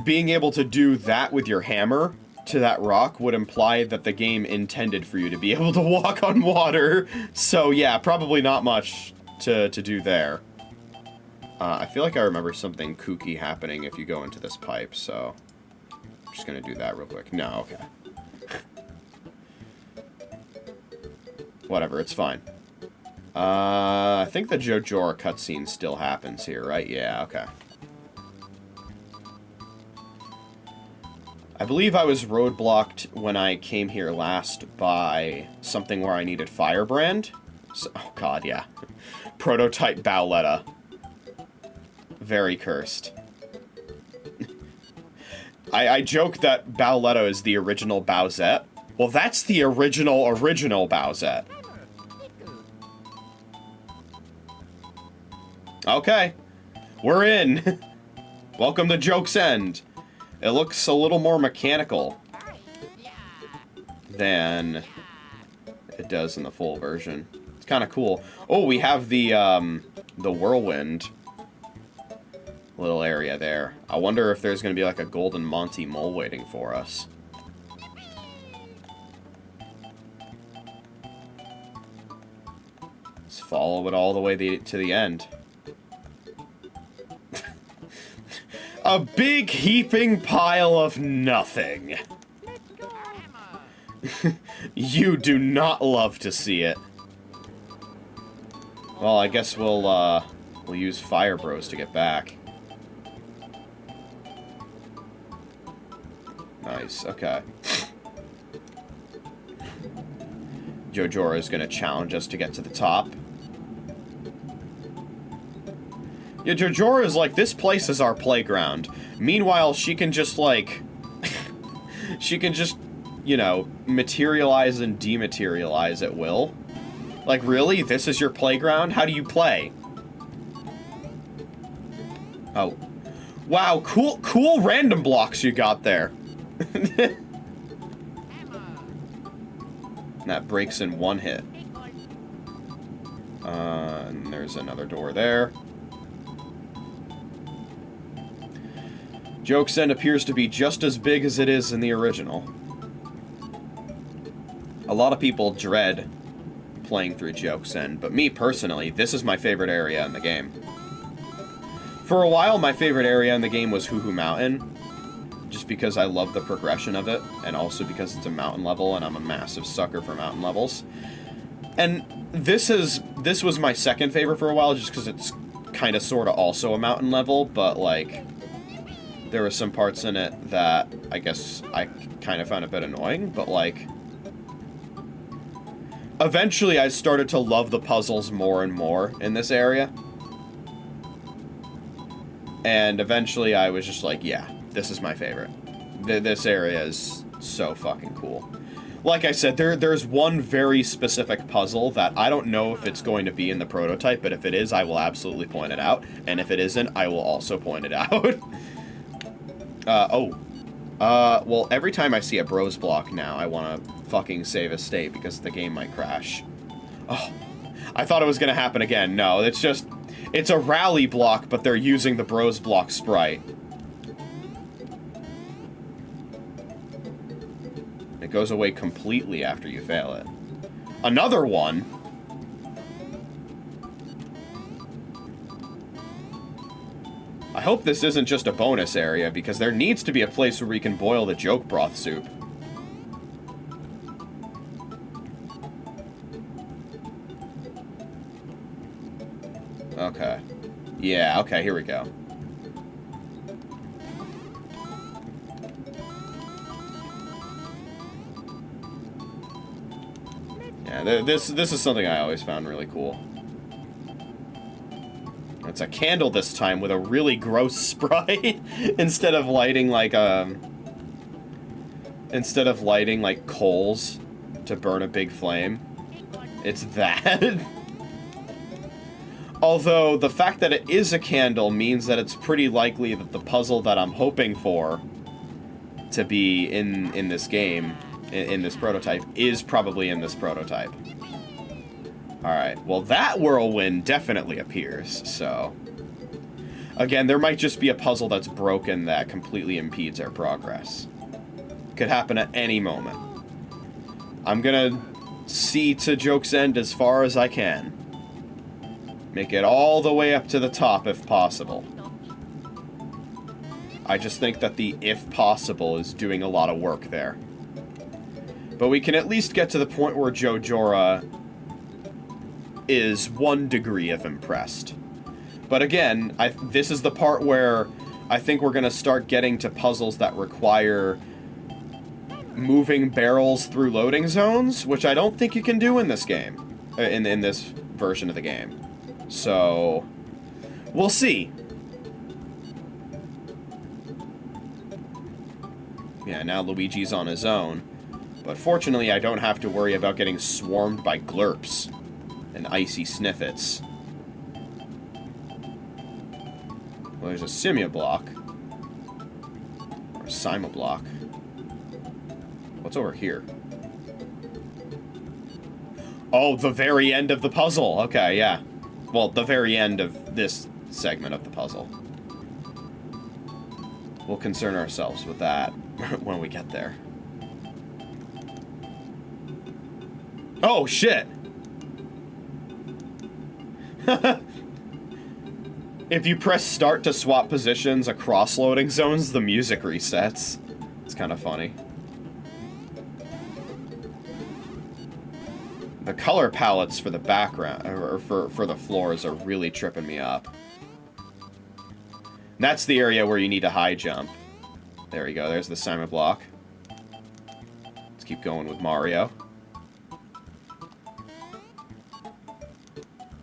being able to do that with your hammer to that rock would imply that the game intended for you to be able to walk on water. So yeah, probably not much to do there. I feel like I remember something kooky happening if you go into this pipe, so I'm just gonna do that real quick. No, okay. Whatever, it's fine. I think the JoJora cutscene still happens here, right? Yeah, okay. I believe I was roadblocked when I came here last by something where I needed Firebrand. So, oh god, yeah. Prototype Bowletta. Very cursed. I joke that Bowletta is the original Bowsette. Well, that's the original Bowsette. Okay. We're in. Welcome to Joke's End. It looks a little more mechanical than it does in the full version. It's kind of cool. Oh, we have the whirlwind little area there. I wonder if there's going to be like a golden Monty mole waiting for us. Let's follow it all the way to the end. A big heaping pile of nothing. You do not love to see it. Well, I guess we'll use Fire Bros to get back. Nice, okay. JoJora is gonna challenge us to get to the top. Yeah, JoJora is like, this place is our playground. Meanwhile, she can just, like... she can just, you know, materialize and dematerialize at will. Like, really? This is your playground? How do you play? Oh. Wow, cool random blocks you got there. That breaks in one hit. And there's another door there. Joke's End appears to be just as big as it is in the original. A lot of people dread playing through Joke's End, but me personally, this is my favorite area in the game. For a while, my favorite area in the game was Hoo Hoo Mountain, just because I love the progression of it, and also because it's a mountain level, and I'm a massive sucker for mountain levels. And this was my second favorite for a while, just because it's kind of sort of also a mountain level, but like there were some parts in it that I guess I kind of found a bit annoying, but like eventually I started to love the puzzles more and more in this area. And eventually I was just like, yeah, this is my favorite. This area is so fucking cool. Like I said, there's one very specific puzzle that I don't know if it's going to be in the prototype, but if it is, I will absolutely point it out. And if it isn't, I will also point it out. Well, every time I see a bros block now, I want to fucking save a state because the game might crash. Oh, I thought it was going to happen again. No, it's a rally block, but they're using the bros block sprite. It goes away completely after you fail it. Another one. I hope this isn't just a bonus area, because there needs to be a place where we can boil the joke broth soup. Okay. Yeah, okay, here we go. Yeah, this is something I always found really cool. It's a candle this time with a really gross sprite instead of lighting like coals to burn a big flame. It's that. Although the fact that it is a candle means that it's pretty likely that the puzzle that I'm hoping for to be in this game, in this prototype, is probably in this prototype. Alright, well that whirlwind definitely appears, so... Again, there might just be a puzzle that's broken that completely impedes our progress. Could happen at any moment. I'm gonna see to Joke's End as far as I can. Make it all the way up to the top if possible. I just think that the if possible is doing a lot of work there. But we can at least get to the point where JoJora is 1 degree of impressed. But again, this is the part where I think we're going to start getting to puzzles that require moving barrels through loading zones, which I don't think you can do in this game, in this version of the game. So, we'll see. Yeah, now Luigi's on his own. But fortunately, I don't have to worry about getting swarmed by glurps and icy sniffets. Well, there's a simia block. Or a sima block. What's over here? Oh, the very end of the puzzle. Okay, yeah. Well, the very end of this segment of the puzzle. We'll concern ourselves with that when we get there. Oh, shit! If you press start to swap positions across loading zones, the music resets. It's kind of funny. The color palettes for the background, or for the floors, are really tripping me up. That's the area where you need a high jump. There we go, there's the Sima block. Let's keep going with Mario.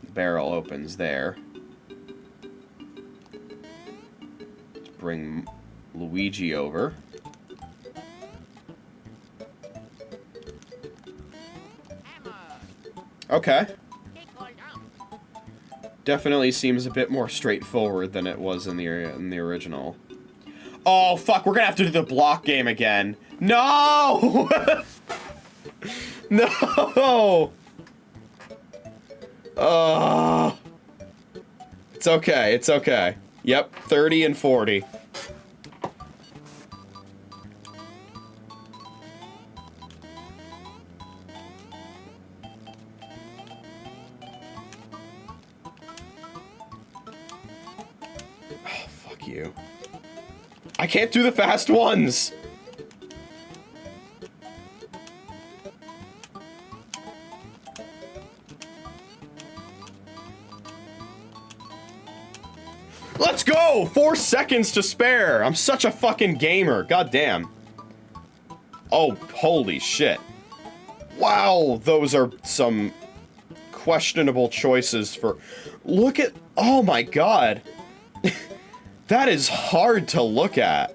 The barrel opens there. Let's bring Luigi over. Okay. Definitely seems a bit more straightforward than it was in the original. Oh, fuck, we're gonna have to do the block game again. No! No! It's okay, it's okay. Yep, 30 and 40. You. I can't do the fast ones! Let's go! 4 seconds to spare. I'm such a fucking gamer. God damn. Oh, holy shit. Wow, those are some questionable choices for... Look at... Oh my god. That is hard to look at.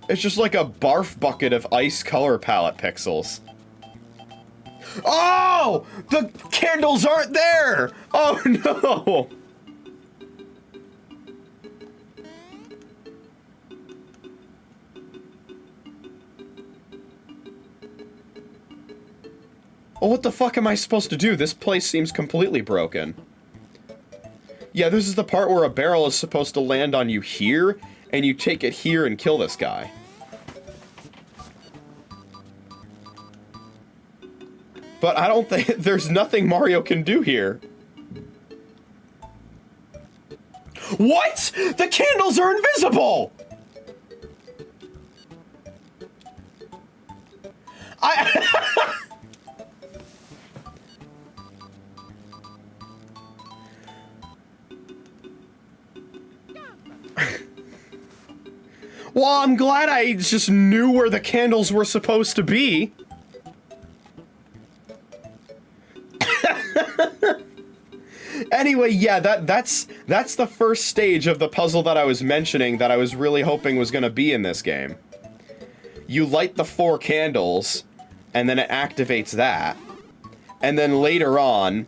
It's just like a barf bucket of ice color palette pixels. Oh! The candles aren't there! Oh no! Well, what the fuck am I supposed to do? This place seems completely broken. Yeah, this is the part where a barrel is supposed to land on you here, and you take it here and kill this guy. But I don't think... There's nothing Mario can do here. What?! The candles are invisible! Well, I'm glad I just knew where the candles were supposed to be. Anyway, yeah, that's the first stage of the puzzle that I was mentioning that I was really hoping was gonna be in this game. You light the 4 candles, and then it activates that. And then later on,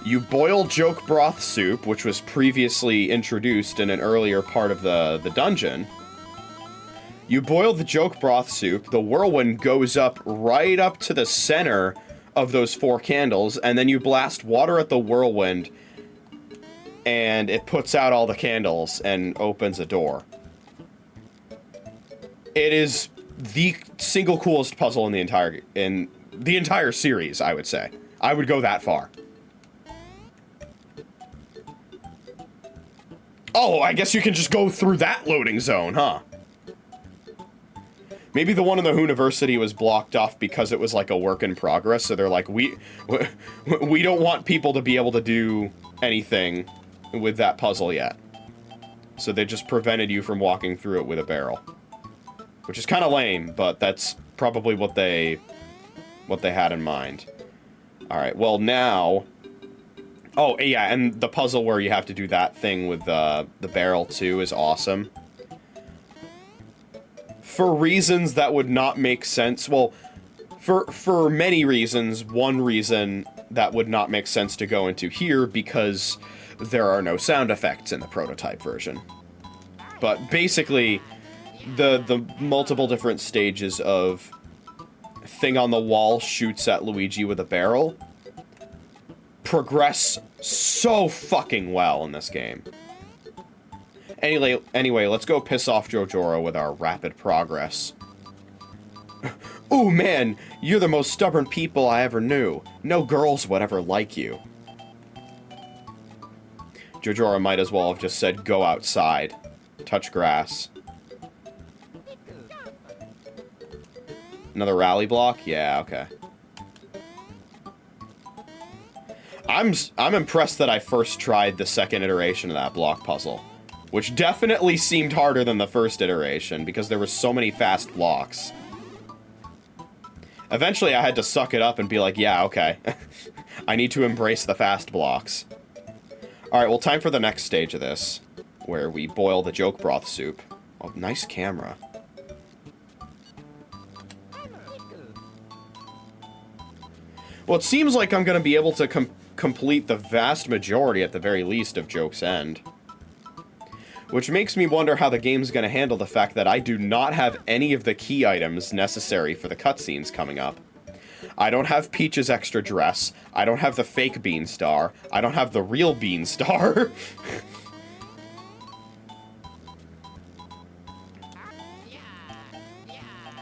you boil joke broth soup, which was previously introduced in an earlier part of the dungeon. You boil the joke broth soup, the whirlwind goes up right up to the center of those 4 candles, and then you blast water at the whirlwind, and it puts out all the candles and opens a door. It is the single coolest puzzle in the entire series, I would say. I would go that far. Oh, I guess you can just go through that loading zone, huh? Maybe the one in the Hooniversity was blocked off because it was like a work in progress, so they're like, we don't want people to be able to do anything with that puzzle yet. So they just prevented you from walking through it with a barrel. Which is kind of lame, but that's probably what they had in mind. Alright, well now... Oh, yeah, and the puzzle where you have to do that thing with the barrel too is awesome. For reasons that would not make sense, well, for many reasons, one reason that would not make sense to go into here, because there are no sound effects in the prototype version. But basically, the multiple different stages of thing on the wall shoots at Luigi with a barrel progress so fucking well in this game. Anyway, let's go piss off JoeJoro with our rapid progress. Ooh, man, you're the most stubborn people I ever knew. No girls would ever like you. JoeJoro might as well have just said, go outside. Touch grass. Another rally block? Yeah, okay. I'm impressed that I first tried the second iteration of that block puzzle. Which definitely seemed harder than the first iteration, because there were so many fast blocks. Eventually I had to suck it up and be like, yeah, okay. I need to embrace the fast blocks. Alright, well, time for the next stage of this, where we boil the joke broth soup. Oh, nice camera. Well, it seems like I'm gonna be able to complete the vast majority, at the very least, of Joke's End. Which makes me wonder how the game's gonna handle the fact that I do not have any of the key items necessary for the cutscenes coming up. I don't have Peach's extra dress, I don't have the fake Bean Star, I don't have the real Bean Star.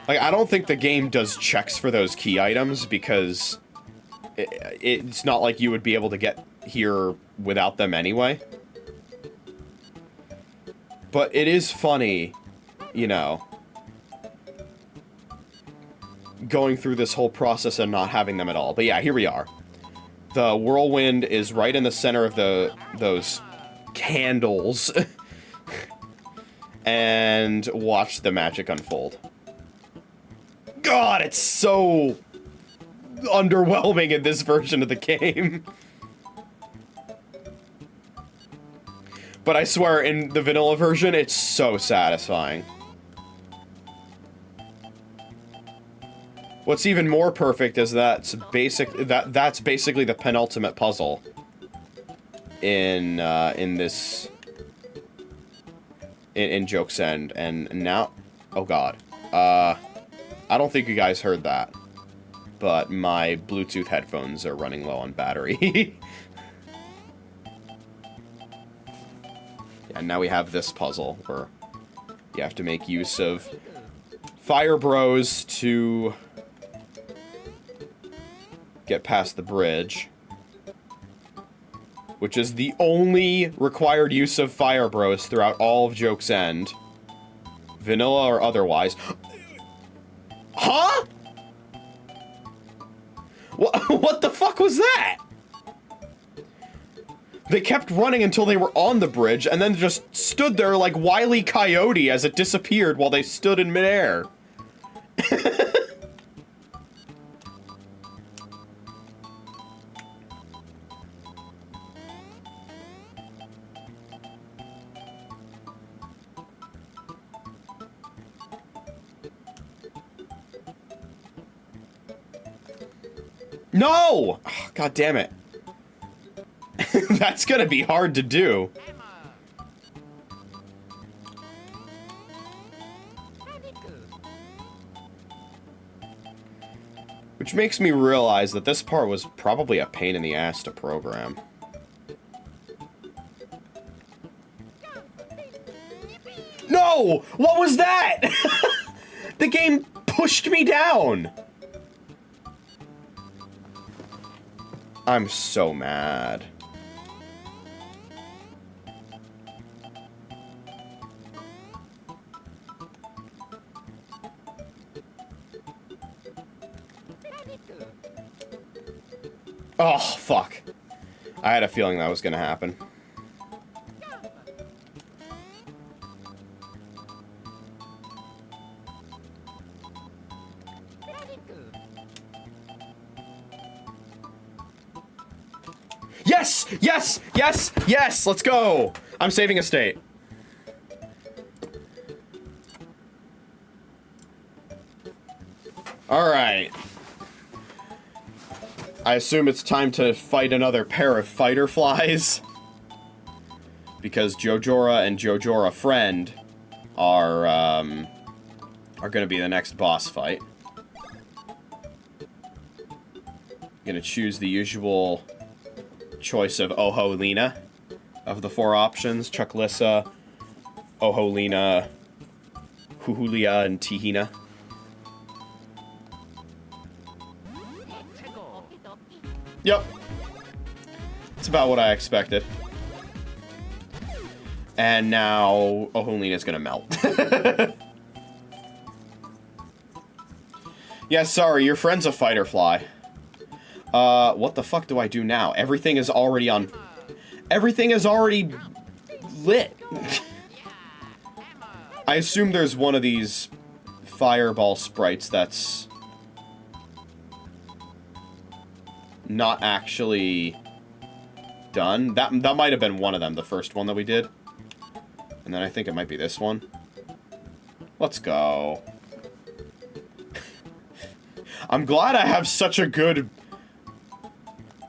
Like, I don't think the game does checks for those key items, because it's not like you would be able to get here without them anyway. But it is funny, you know, going through this whole process and not having them at all. But yeah, here we are. the whirlwind is right in the center of those candles. And watch the magic unfold. God, it's so underwhelming in this version of the game. But I swear, in the vanilla version, it's so satisfying. What's even more perfect is that's basically the penultimate puzzle in Joke's End, and now, oh god, I don't think you guys heard that, but my Bluetooth headphones are running low on battery. And now we have this puzzle where you have to make use of Fire Bros to get past the bridge, which is the only required use of Fire Bros throughout all of Joke's End, vanilla or otherwise. Huh? What the fuck was that? They kept running until they were on the bridge, and then just stood there like Wile E. Coyote as it disappeared while they stood in midair. No! Oh, God damn it. That's gonna be hard to do. Which makes me realize that this part was probably a pain in the ass to program. No! What was that? The game pushed me down! I'm so mad. Oh, fuck. I had a feeling that was gonna happen. Yes! Yes! Yes! Yes! Let's go! I'm saving a state. Alright. I assume it's time to fight another pair of fighter flies. Because JoJora and JoJora Friend are gonna be the next boss fight. Gonna choose the usual choice of Oholina of the 4 options: Chucklissa, Oholina, Huhulia, and Tihina. Yep. It's about what I expected. And now Oholina's gonna melt. Yeah, sorry, your friend's a fighter fly. What the fuck do I do now? Everything is already on... Everything is already lit. I assume there's one of these fireball sprites that's not actually done. That might have been one of them, the first one that we did. And then I think it might be this one. Let's go. I'm glad I have such a good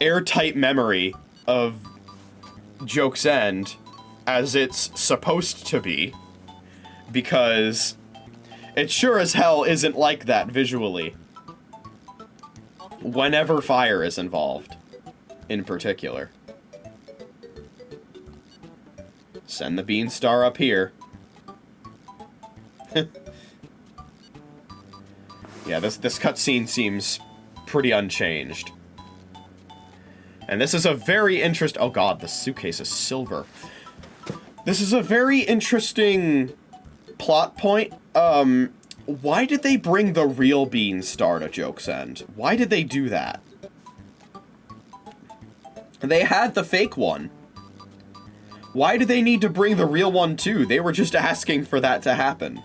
airtight memory of Joke's End as it's supposed to be, because it sure as hell isn't like that visually whenever fire is involved, in particular. Send the Beanstar up here. Yeah, this cutscene seems pretty unchanged. And this is a very oh god, the suitcase is silver. This is a very interesting plot point. Why did they bring the real Beanstar to Joke's End? Why did they do that? They had the fake one. Why do they need to bring the real one too? They were just asking for that to happen.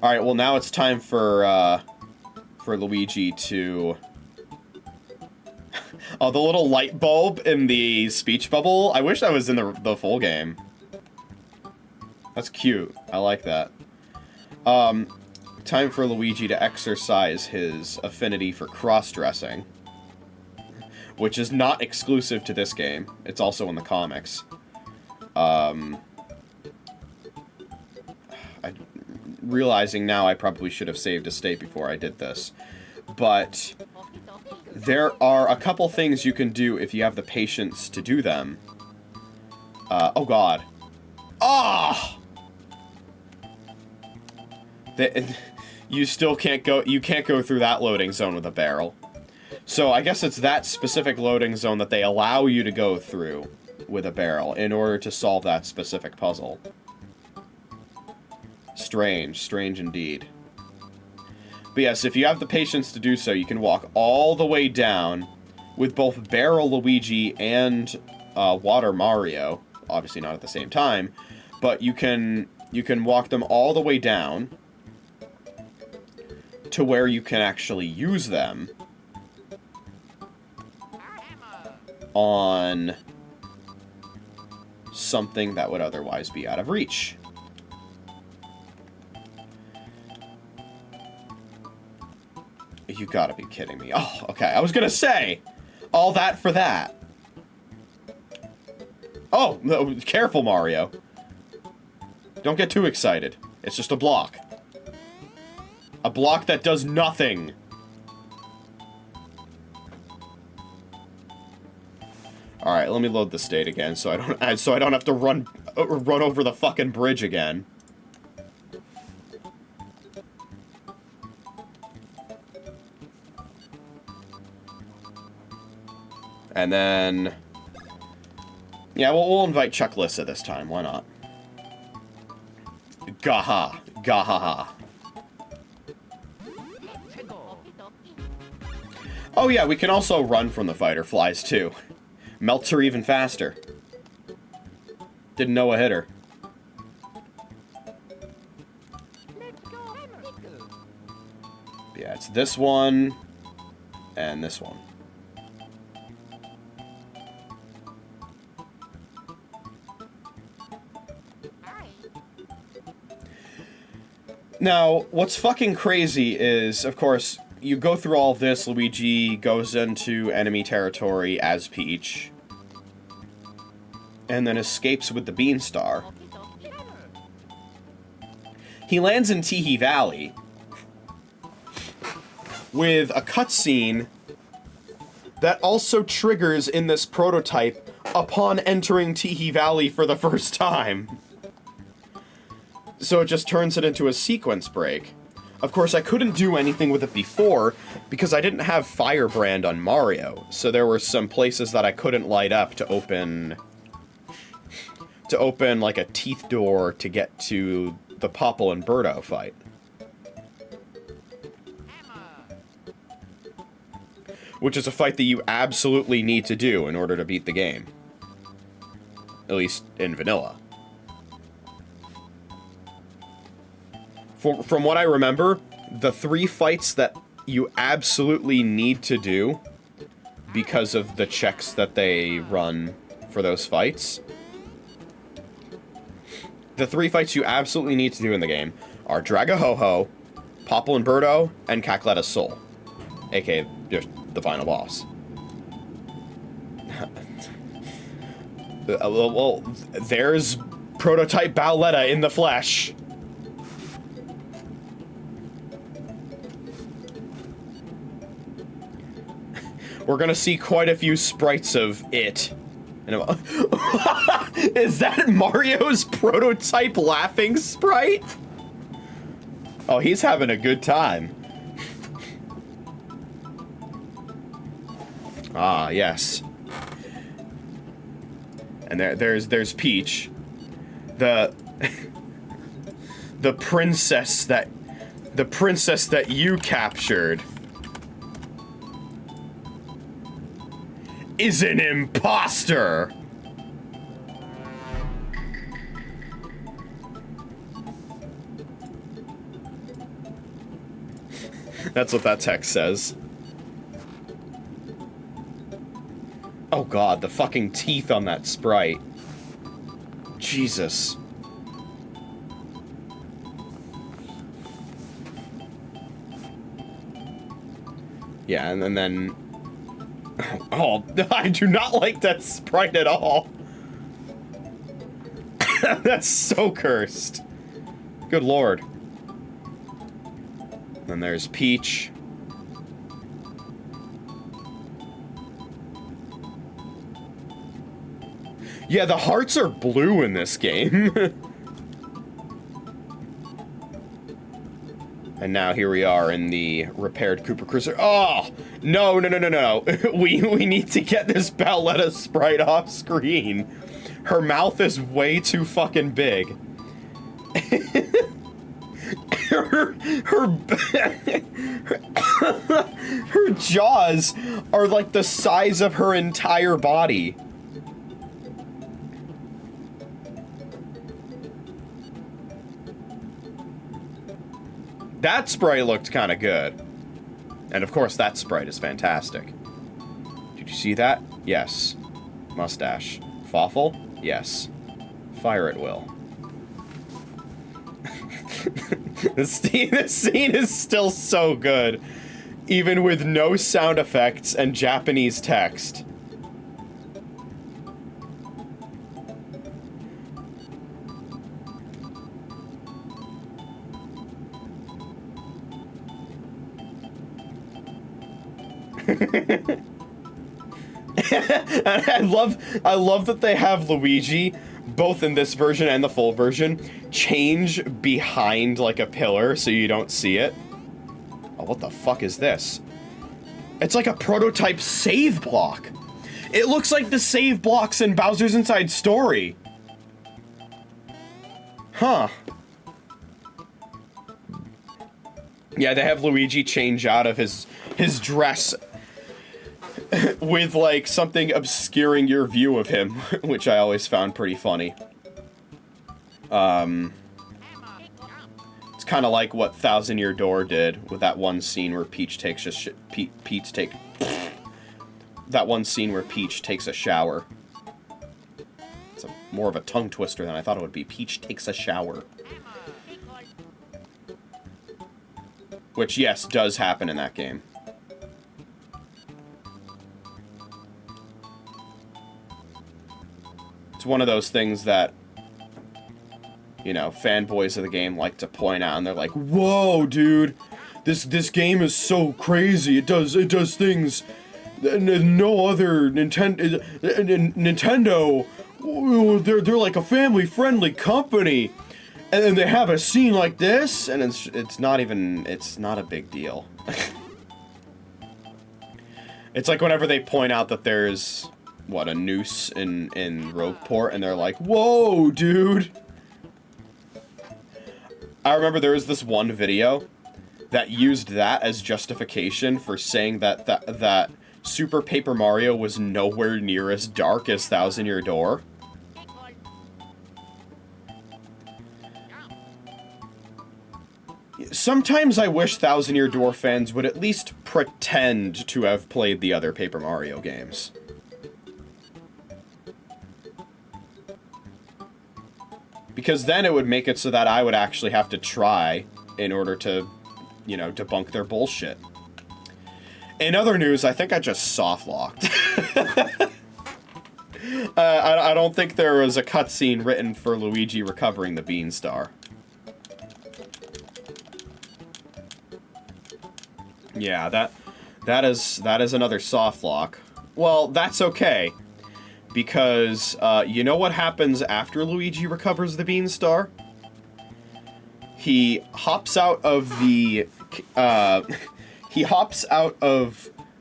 Alright, well now it's time for Luigi to... Oh, the little light bulb in the speech bubble. I wish that was in the full game. That's cute. I like that. Time for Luigi to exercise his affinity for cross-dressing. Which is not exclusive to this game. It's also in the comics. Realizing now I probably should have saved a state before I did this. But there are a couple things you can do if you have the patience to do them. Oh god. Ah! You still can't go, you can't go through that loading zone with a barrel. So I guess it's that specific loading zone that they allow you to go through with a barrel in order to solve that specific puzzle. Strange, strange indeed. But yes, if you have the patience to do so, you can walk all the way down with both Barrel Luigi and Water Mario. Obviously not at the same time, but you can walk them all the way down to where you can actually use them on something that would otherwise be out of reach. You gotta be kidding me. Oh, okay. I was gonna say, all that for that. Oh, no, careful, Mario. Don't get too excited. It's just a block. A block that does nothing. All right, let me load the state again, so I don't have to run over the fucking bridge again. And then, yeah, we'll invite Chucklissa this time. Why not? Gaha, gahaha. Oh yeah, we can also run from the fighter flies too. Melts her even faster. Didn't know a hitter. Yeah, it's this one and this one. Now, what's fucking crazy is, of course, you go through all of this, Luigi goes into enemy territory as Peach, and then escapes with the Beanstar. He lands in Teehee Valley with a cutscene that also triggers in this prototype upon entering Teehee Valley for the first time. So it just turns it into a sequence break. Of course, I couldn't do anything with it before because I didn't have Firebrand on Mario, so there were some places that I couldn't light up to open like a teeth door to get to the Popple and Birdo fight. Which is a fight that you absolutely need to do in order to beat the game. At least in vanilla. From what I remember, the 3 fights that you absolutely need to do because of the checks that they run for those fights. The 3 fights you absolutely need to do in the game are Dragaho-Ho, Popple and Birdo, and Cackletta Soul. aka just the final boss. Well, there's prototype Bowletta in the flesh. We're gonna see quite a few sprites of it. Is that Mario's prototype laughing sprite? Oh, he's having a good time. Ah, yes. And there's Peach. The princess that you captured. is an imposter. That's what that text says. Oh god, the fucking teeth on that sprite. Jesus. Yeah, and then... Oh, I do not like that sprite at all. That's so cursed. Good lord. Then there's Peach. Yeah, the hearts are blue in this game. And now here we are in the repaired Koopa Cruiser. Oh! No. we need to get this Bowletta sprite off screen. Her mouth is way too fucking big. her jaws are like the size of her entire body. That sprite looked kind of good. And of course, that sprite is fantastic. Did you see that? Yes. Mustache. Fawful? Yes. Fire at will. This scene is still so good, even with no sound effects and Japanese text. And I love that they have Luigi, both in this version and the full version, change behind like a pillar so you don't see it. Oh, what the fuck is this? It's like a prototype save block. It looks like the save blocks in Bowser's Inside Story. Huh. Yeah, they have Luigi change out of his dress with, like, something obscuring your view of him, which I always found pretty funny. It's kind of like what Thousand Year Door did with that one scene where Peach takes a that one scene where Peach takes a shower. It's more of a tongue twister than I thought it would be. Peach takes a shower. Which, yes, does happen in that game. It's one of those things that, you know, fanboys of the game like to point out, and they're like, "Whoa, dude, this game is so crazy. It does things that no other Nintendo. They're like a family-friendly company, and then they have a scene like this, and it's not a big deal." It's like whenever they point out that there's what, a noose in Rogueport, and they're like, "Whoa, dude." I remember there was this one video that used that as justification for saying that Super Paper Mario was nowhere near as dark as Thousand Year Door. Sometimes I wish Thousand Year Door fans would at least pretend to have played the other Paper Mario games. Because then it would make it so that I would actually have to try in order to, you know, debunk their bullshit. In other news, I think I just soft-locked. I don't think there was a cutscene written for Luigi recovering the Bean Star. Yeah, that is another soft-lock. Well, that's okay. Because, you know what happens after Luigi recovers the Bean Star? He hops out of the,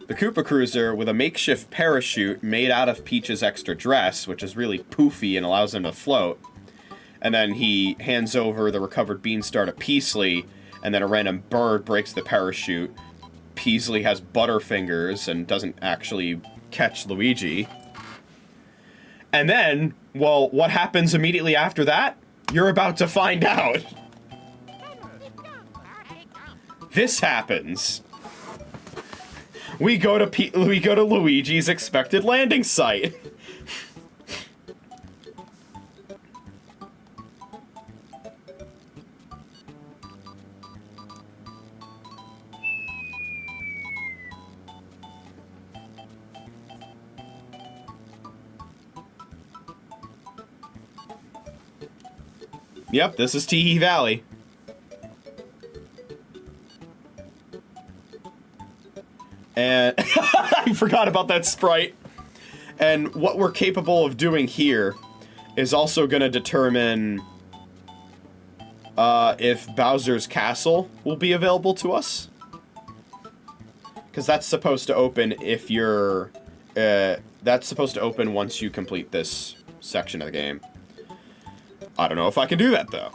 Koopa Cruiser with a makeshift parachute made out of Peach's extra dress, which is really poofy and allows him to float. And then he hands over the recovered Bean Star to Peasley, and then a random bird breaks the parachute. Peasley has butterfingers and doesn't actually catch Luigi. And then, well, what happens immediately after that? You're about to find out. This happens. We go to Luigi's expected landing site. Yep, this is Teehee Valley. And I forgot about that sprite. And what we're capable of doing here is also going to determine if Bowser's Castle will be available to us. Because that's supposed to open if you're... that's supposed to open once you complete this section of the game. I don't know if I can do that, though.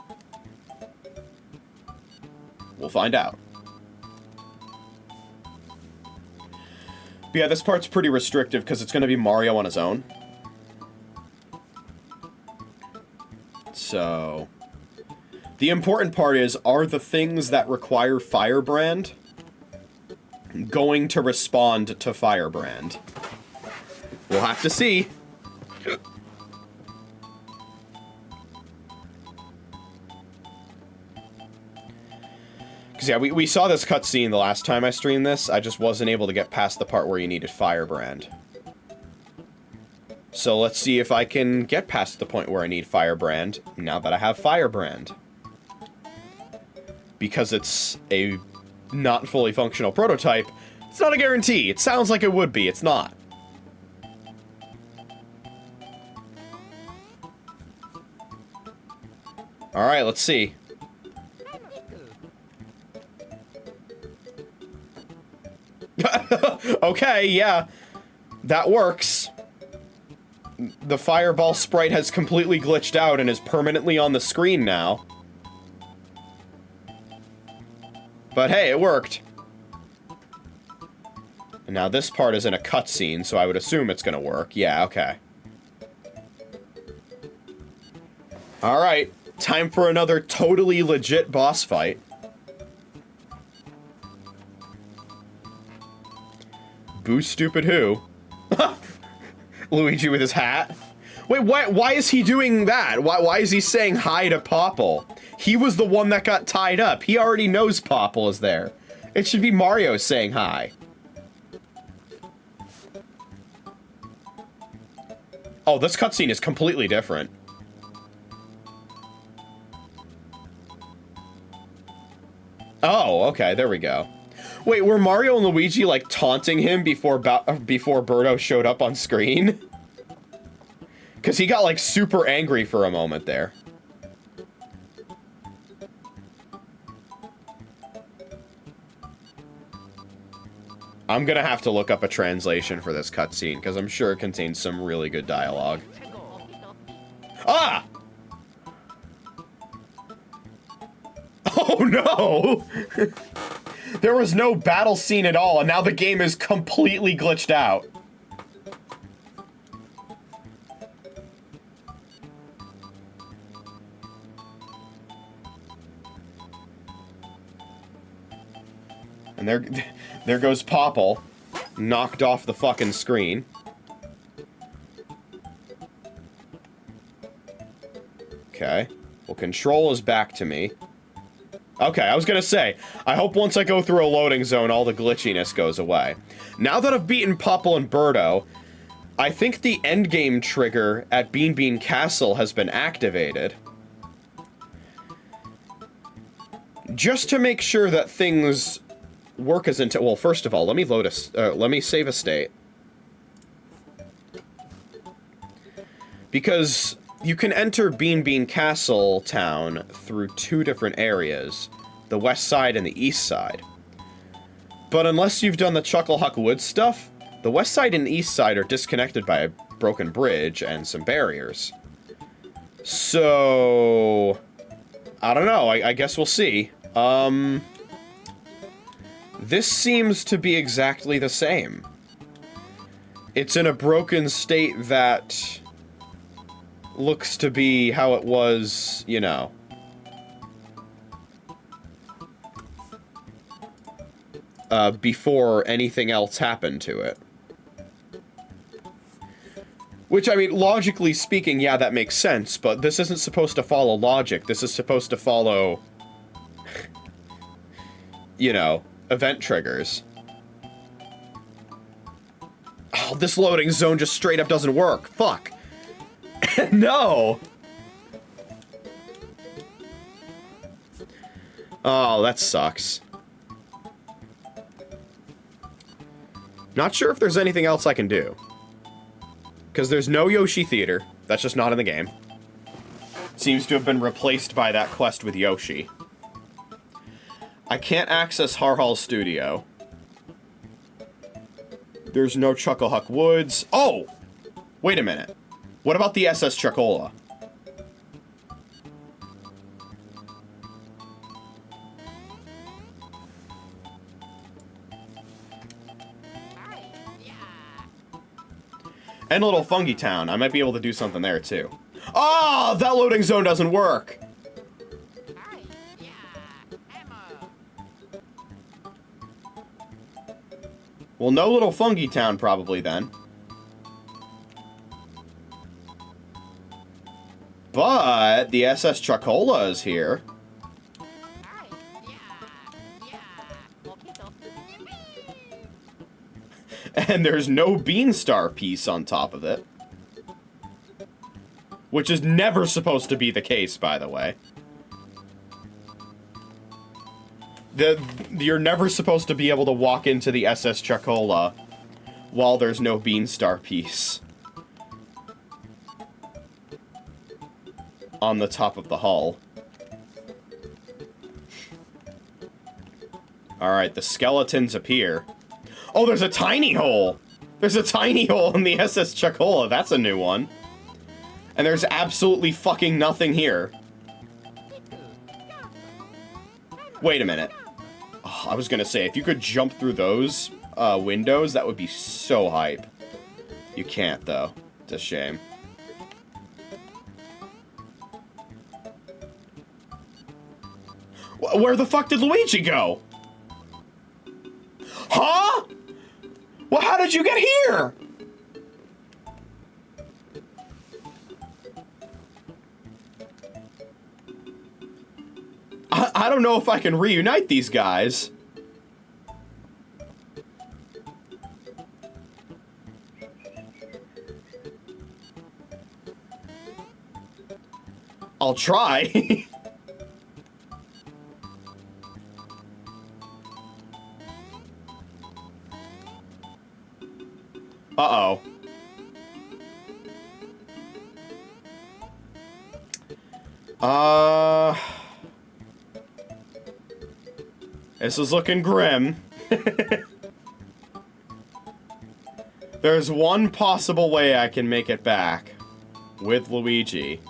We'll find out. But yeah, this part's pretty restrictive because it's going to be Mario on his own. So... the important part is, are the things that require Firebrand going to respond to Firebrand? We'll have to see. Because, yeah, we saw this cutscene the last time I streamed this. I just wasn't able to get past the part where you needed Firebrand. So let's see if I can get past the point where I need Firebrand, now that I have Firebrand. Because it's a not fully functional prototype, it's not a guarantee. It sounds like it would be, it's not. Alright, let's see. Okay, yeah. That works. The fireball sprite has completely glitched out and is permanently on the screen now. But hey, it worked. And now this part is in a cutscene, so I would assume it's gonna work. Yeah, okay. Alright, time for another totally legit boss fight. Boo stupid who? Luigi with his hat. Wait, why is he doing that? Why is he saying hi to Popple? He was the one that got tied up. He already knows Popple is there. It should be Mario saying hi. Oh, this cutscene is completely different. Oh, okay, there we go. Wait, were Mario and Luigi, like, taunting him before Birdo showed up on screen? Because he got, like, super angry for a moment there. I'm gonna have to look up a translation for this cutscene, because I'm sure it contains some really good dialogue. Ah! Oh no! There was no battle scene at all, and now the game is completely glitched out. And there goes Popple, knocked off the fucking screen. Okay. Well, control is back to me. Okay, I was gonna say, I hope once I go through a loading zone, all the glitchiness goes away. Now that I've beaten Popple and Birdo, I think the endgame trigger at Bean Bean Castle has been activated. Just to make sure that things work as intended. Well, first of all, let me save a state. Because you can enter Bean Bean Castle town through two different areas, the west side and the east side. But unless you've done the Chuckle Huck Woods stuff, the west side and east side are disconnected by a broken bridge and some barriers. So... I don't know, I guess we'll see. This seems to be exactly the same. It's in a broken state that looks to be how it was, you know. Before anything else happened to it. Which, I mean, logically speaking, yeah, that makes sense, but this isn't supposed to follow logic. This is supposed to follow, you know, event triggers. Oh, this loading zone just straight up doesn't work. Fuck. No! Oh, that sucks. Not sure if there's anything else I can do. Because there's no Yoshi Theater. That's just not in the game. Seems to have been replaced by that quest with Yoshi. I can't access Harhal's studio. There's no Chucklehuck Woods. Oh! Wait a minute. What about the SS Chuckola? And Little Fungi Town. I might be able to do something there, too. Oh, that loading zone doesn't work! Well, no Little Fungi Town, probably, then. But the SS Chuckola is here. And there's no Beanstar piece on top of it. Which is never supposed to be the case, by the way. You're never supposed to be able to walk into the SS Chuckola while there's no Beanstar piece on the top of the hull. Alright, the skeletons appear. Oh, there's a tiny hole! There's a tiny hole in the SS Chuckola. That's a new one. And there's absolutely fucking nothing here. Wait a minute. Oh, I was gonna say, if you could jump through those windows, that would be so hype. You can't, though. It's a shame. Where the fuck did Luigi go? Huh? Well, how did you get here? I don't know if I can reunite these guys. I'll try. Uh-oh. This is looking grim. There's one possible way I can make it back with Luigi.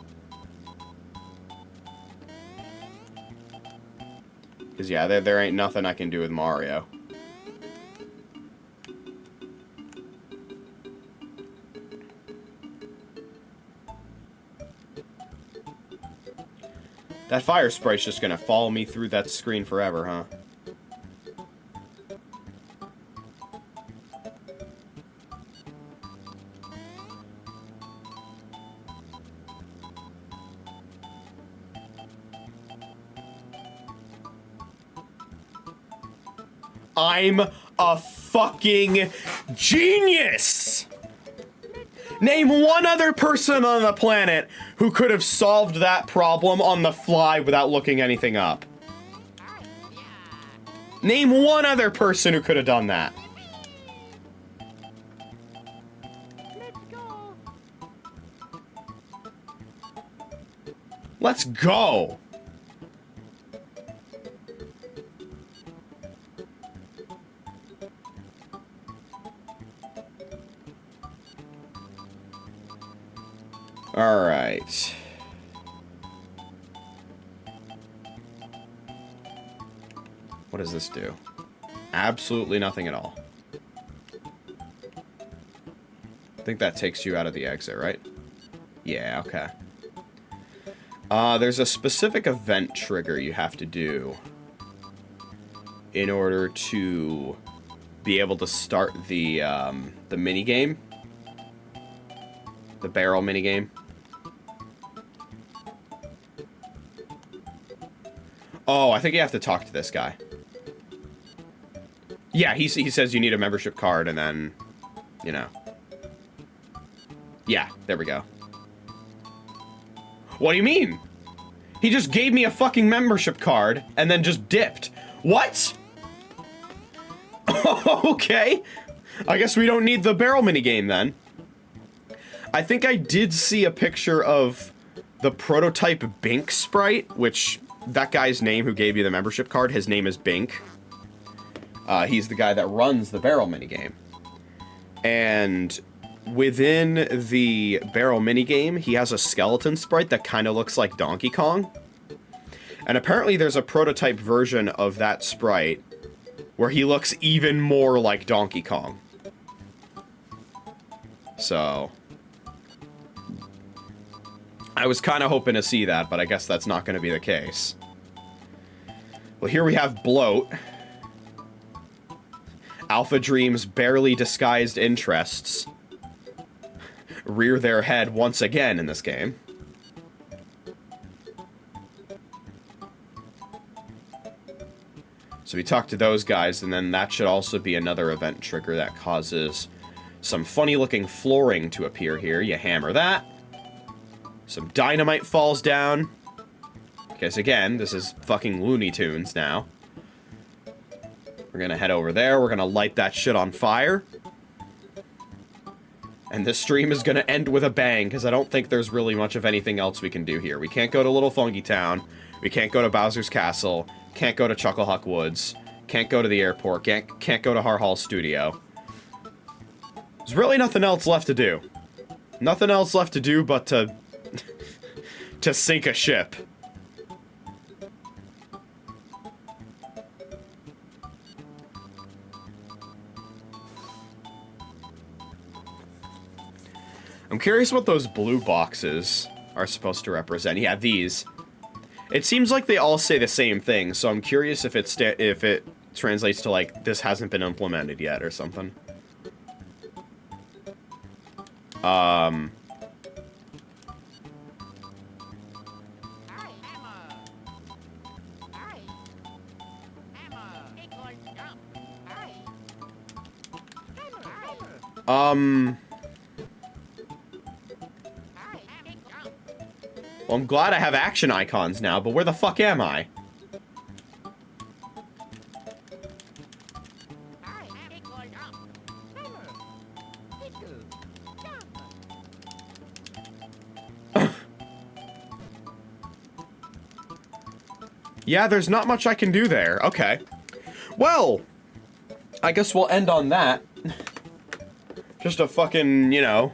Because, yeah, there ain't nothing I can do with Mario. That fire sprite's just gonna follow me through that screen forever, huh? I'm a fucking genius! Name one other person on the planet who could have solved that problem on the fly without looking anything up. Name one other person who could have done that. Let's go! Alright. What does this do? Absolutely nothing at all. think that takes you out of the exit, right? Yeah, okay. There's a specific event trigger you have to do in order to be able to start the minigame. The barrel minigame. Oh, I think you have to talk to this guy. Yeah, he says you need a membership card, and then, you know. Yeah, there we go. What do you mean? He just gave me a fucking membership card, and then just dipped. What? Okay. I guess we don't need the barrel minigame, then. I think I did see a picture of the prototype Bink sprite, which, that guy's name who gave you the membership card, his name is Bink. He's the guy that runs the barrel minigame. And within the barrel minigame, he has a skeleton sprite that kind of looks like Donkey Kong. And apparently there's a prototype version of that sprite where he looks even more like Donkey Kong. So I was kind of hoping to see that, but I guess that's not going to be the case. Well, here we have Bloat. Alpha Dream's barely disguised interests rear their head once again in this game. So we talk to those guys, and then that should also be another event trigger that causes some funny-looking flooring to appear here. You hammer that. Some dynamite falls down. Because, again, this is fucking Looney Tunes now. We're gonna head over there. We're gonna light that shit on fire. And this stream is gonna end with a bang, because I don't think there's really much of anything else we can do here. We can't go to Little Funky Town. We can't go to Bowser's Castle. Can't go to Chucklehuck Woods. Can't go to the airport. Can't go to Har Hall Studio. There's really nothing else left to do. Nothing else left to do but to... to sink a ship. I'm curious what those blue boxes are supposed to represent. Yeah, these. It seems like they all say the same thing, so I'm curious if it translates to, like, this hasn't been implemented yet or something. Well, I'm glad I have action icons now, but where the fuck am I? Yeah, there's not much I can do there. Okay. Well, I guess we'll end on that. Just a fucking, you know,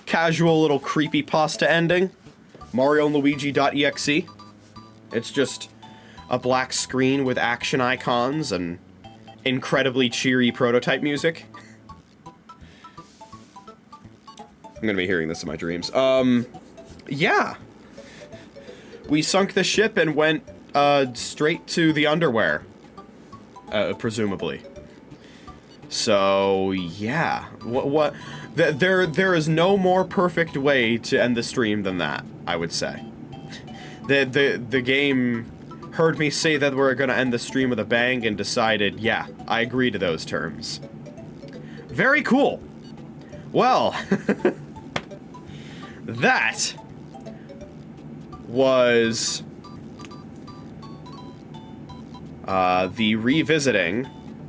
casual little creepypasta ending. Mario and Luigi.exe. It's just a black screen with action icons and incredibly cheery prototype music. I'm gonna be hearing this in my dreams. Yeah. We sunk the ship and went, straight to the underwear. Presumably. So, yeah. There is no more perfect way to end the stream than that, I would say. The game heard me say that we're gonna end the stream with a bang and decided, yeah, I agree to those terms. Very cool. Well, that was the revisiting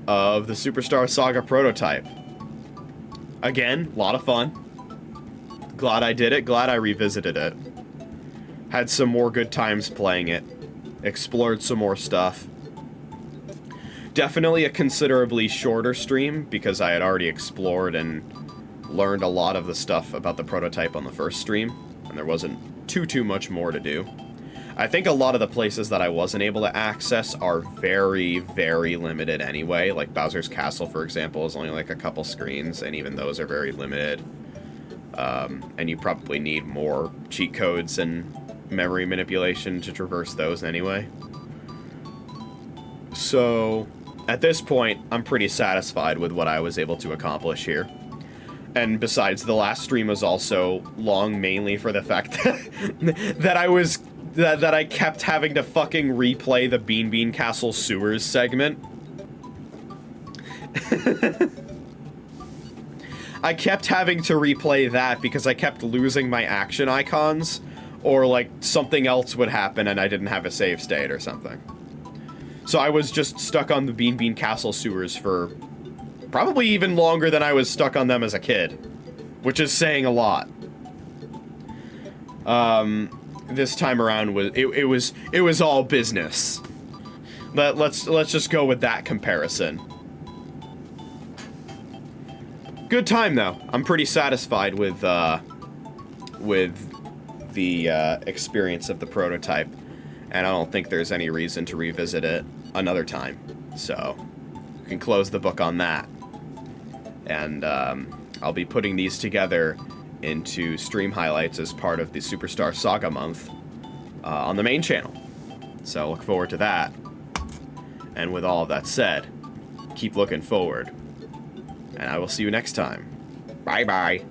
of the Superstar Saga prototype. Again, a lot of fun. Glad I did it, glad I revisited it. Had some more good times playing it. Explored some more stuff. Definitely a considerably shorter stream, because I had already explored and learned a lot of the stuff about the prototype on the first stream, and there wasn't too much more to do. I think a lot of the places that I wasn't able to access are very, very limited anyway. Like Bowser's Castle, for example, is only like a couple screens, and even those are very limited. And you probably need more cheat codes and memory manipulation to traverse those anyway. So, at this point, I'm pretty satisfied with what I was able to accomplish here. And besides, the last stream was also long mainly for the fact that I kept having to fucking replay the Bean Castle Sewers segment. I kept having to replay that because I kept losing my action icons, or like something else would happen and I didn't have a save state or something. So I was just stuck on the Bean Castle Sewers for probably even longer than I was stuck on them as a kid, which is saying a lot. This time around it was all business. Let's just go with that comparison. Good time though. I'm pretty satisfied with the experience of the prototype, and I don't think there's any reason to revisit it another time. So we can close the book on that. And I'll be putting these together into stream highlights as part of the Superstar Saga month on the main channel. So look forward to that. And with all of that said, keep looking forward. And I will see you next time. Bye-bye.